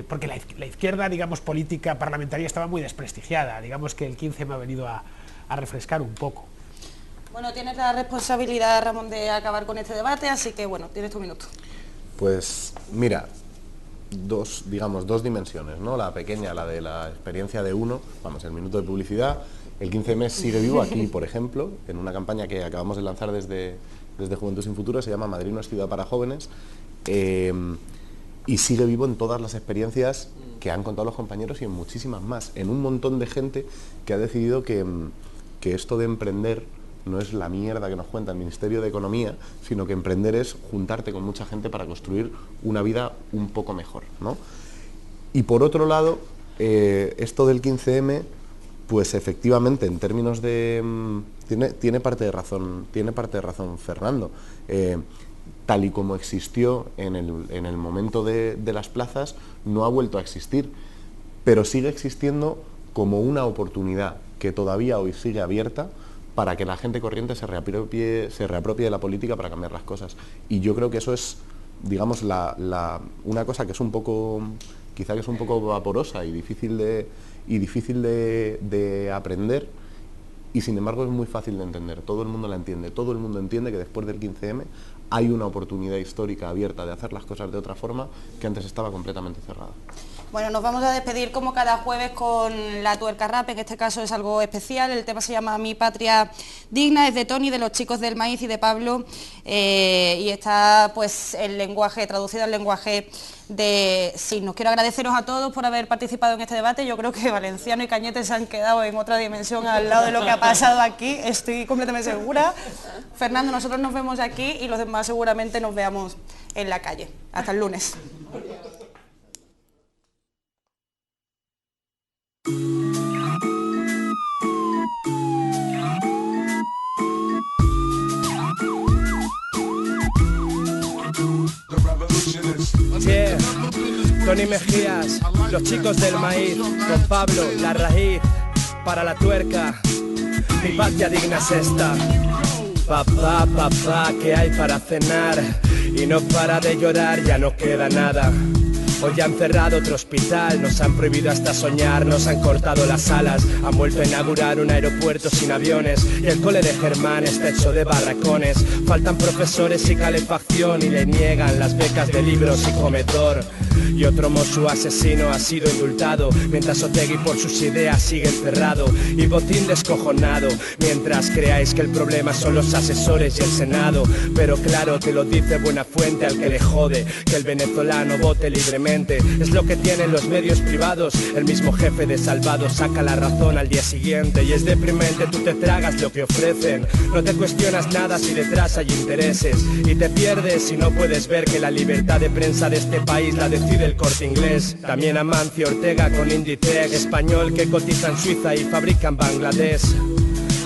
S11: Porque la izquierda, digamos, política parlamentaria estaba muy desprestigiada. Digamos que el 15M ha venido a refrescar un poco.
S1: Bueno, tienes la responsabilidad, Ramón, de acabar con este debate, así que bueno, tienes tu minuto.
S12: Pues mira, dos dimensiones, ¿no? La pequeña, la de la experiencia de uno, vamos, el minuto de publicidad. El 15M sigue vivo aquí, por ejemplo, en una campaña que acabamos de lanzar desde Juventud Sin Futuro, se llama Madrid no es ciudad para jóvenes, y sigue vivo en todas las experiencias que han contado los compañeros y en muchísimas más, en un montón de gente que ha decidido que esto de emprender no es la mierda que nos cuenta el Ministerio de Economía, sino que emprender es juntarte con mucha gente para construir una vida un poco mejor, ¿no? Y por otro lado, esto del 15M, pues efectivamente, en términos de... tiene parte de razón Fernando. Tal y como existió en el momento de las plazas, no ha vuelto a existir, pero sigue existiendo como una oportunidad que todavía hoy sigue abierta para que la gente corriente se reapropie de la política para cambiar las cosas. Y yo creo que eso es, digamos, una cosa que es un poco, quizá que es un poco vaporosa y difícil de aprender, y sin embargo es muy fácil de entender. Todo el mundo la entiende, todo el mundo entiende que después del 15M hay una oportunidad histórica abierta de hacer las cosas de otra forma que antes estaba completamente cerrada.
S1: Bueno, nos vamos a despedir como cada jueves con la tuerca rap, en este caso es algo especial, el tema se llama Mi Patria Digna, es de Tony, de los Chicos del Maíz y de Pablo, y está pues el lenguaje, traducido al lenguaje de signos. Quiero agradeceros a todos por haber participado en este debate. Yo creo que Valenciano y Cañete se han quedado en otra dimensión al lado de lo que ha pasado aquí, estoy completamente segura. Fernando, nosotros nos vemos aquí y los demás seguramente nos veamos en la calle. Hasta el lunes.
S14: Yeah. Tony Mejías, los Chicos del Maíz, con Pablo, La Raíz, para la tuerca, mi patria digna es esta. Papá, papá, ¿qué hay para cenar? Y no para de llorar, ya no queda nada. Hoy han cerrado otro hospital, nos han prohibido hasta soñar, nos han cortado las alas, han vuelto a inaugurar un aeropuerto sin aviones y el cole de Germán está hecho de barracones. Faltan profesores y calefacción y le niegan las becas de libros y comedor. Y otro Mossu asesino ha sido indultado, mientras Otegi por sus ideas sigue encerrado y Botín descojonado, mientras creáis que el problema son los asesores y el Senado. Pero claro, te lo dice buena fuente al que le jode que el venezolano vote libremente. Es lo que tienen los medios privados, el mismo jefe de Salvado saca la razón al día siguiente. Y es deprimente, tú te tragas lo que ofrecen, no te cuestionas nada si detrás hay intereses y te pierdes si no puedes ver que la libertad de prensa de este país la decide el Corte Inglés. También Amancio Ortega con Inditex, español que cotiza en Suiza y fabrica en Bangladesh.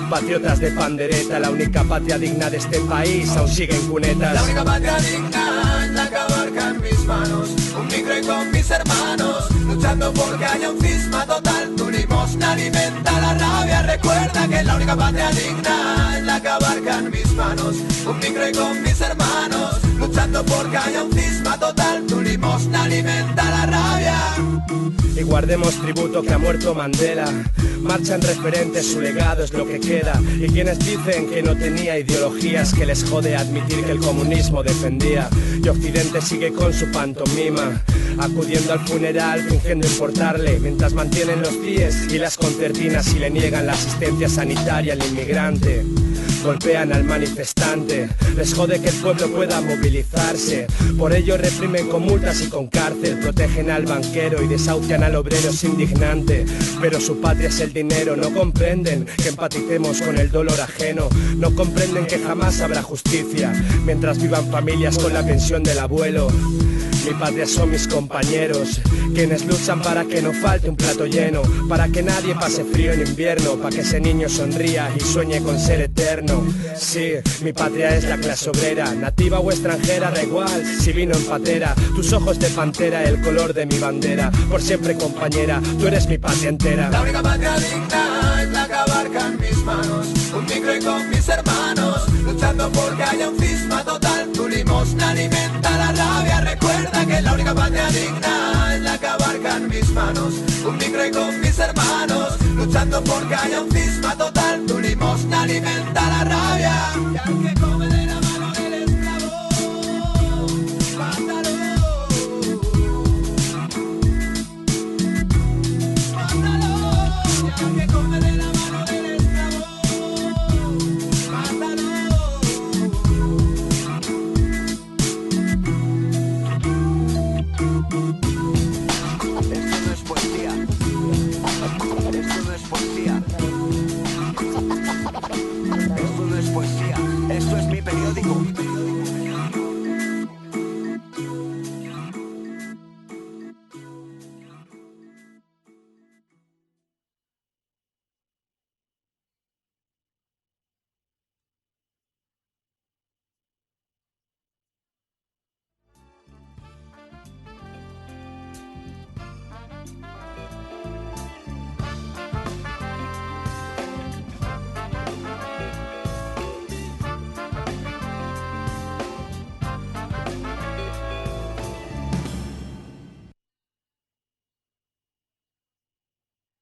S14: Patriotas de pandereta, la única patria digna de este país aún sigue en cunetas.
S15: La única patria digna es la que abarca en mis manos, un micro y con mis hermanos, luchando porque haya un cisma total. Tu limosna alimenta la rabia, recuerda que la única patria digna es la que abarca en mis manos, un micro y con mis hermanos, luchando porque haya un cisma total. Tu limosna alimenta la rabia.
S14: Y guardemos tributo que ha muerto Mandela, marchan referentes, su legado es lo que queda. Y quienes dicen que no tenía ideologías, que les jode admitir que el comunismo defendía. Y Occidente sigue con su pantomima, acudiendo al funeral fingiendo importarle, mientras mantienen los pies y las concertinas y le niegan la asistencia sanitaria al inmigrante. Golpean al manifestante, les jode que el pueblo pueda movilizarse, por ello reprimen con multas y con cárcel, protegen al banquero y desahucian al obrero, es indignante. Pero su patria es el dinero, no comprenden que empaticemos con el dolor ajeno, no comprenden que jamás habrá justicia mientras vivan familias con la pensión del abuelo. Mi patria son mis compañeros, quienes luchan para que no falte un plato lleno, para que nadie pase frío en invierno, para que ese niño sonría y sueñe con ser eterno. Sí, mi patria es la clase obrera, nativa o extranjera, da igual si vino en patera. Tus ojos de pantera, el color de mi bandera, por siempre compañera, tú eres mi patria entera.
S15: La única patria digna es la que abarca en mis manos, un micro y con mis hermanos, luchando porque haya un cisma total. Tu limosna alimenta la rabia, recuerda que la única patria digna es la que abarca en mis manos, un micro y con mis hermanos, luchando porque haya un cisma total. Tu limosna alimenta la rabia.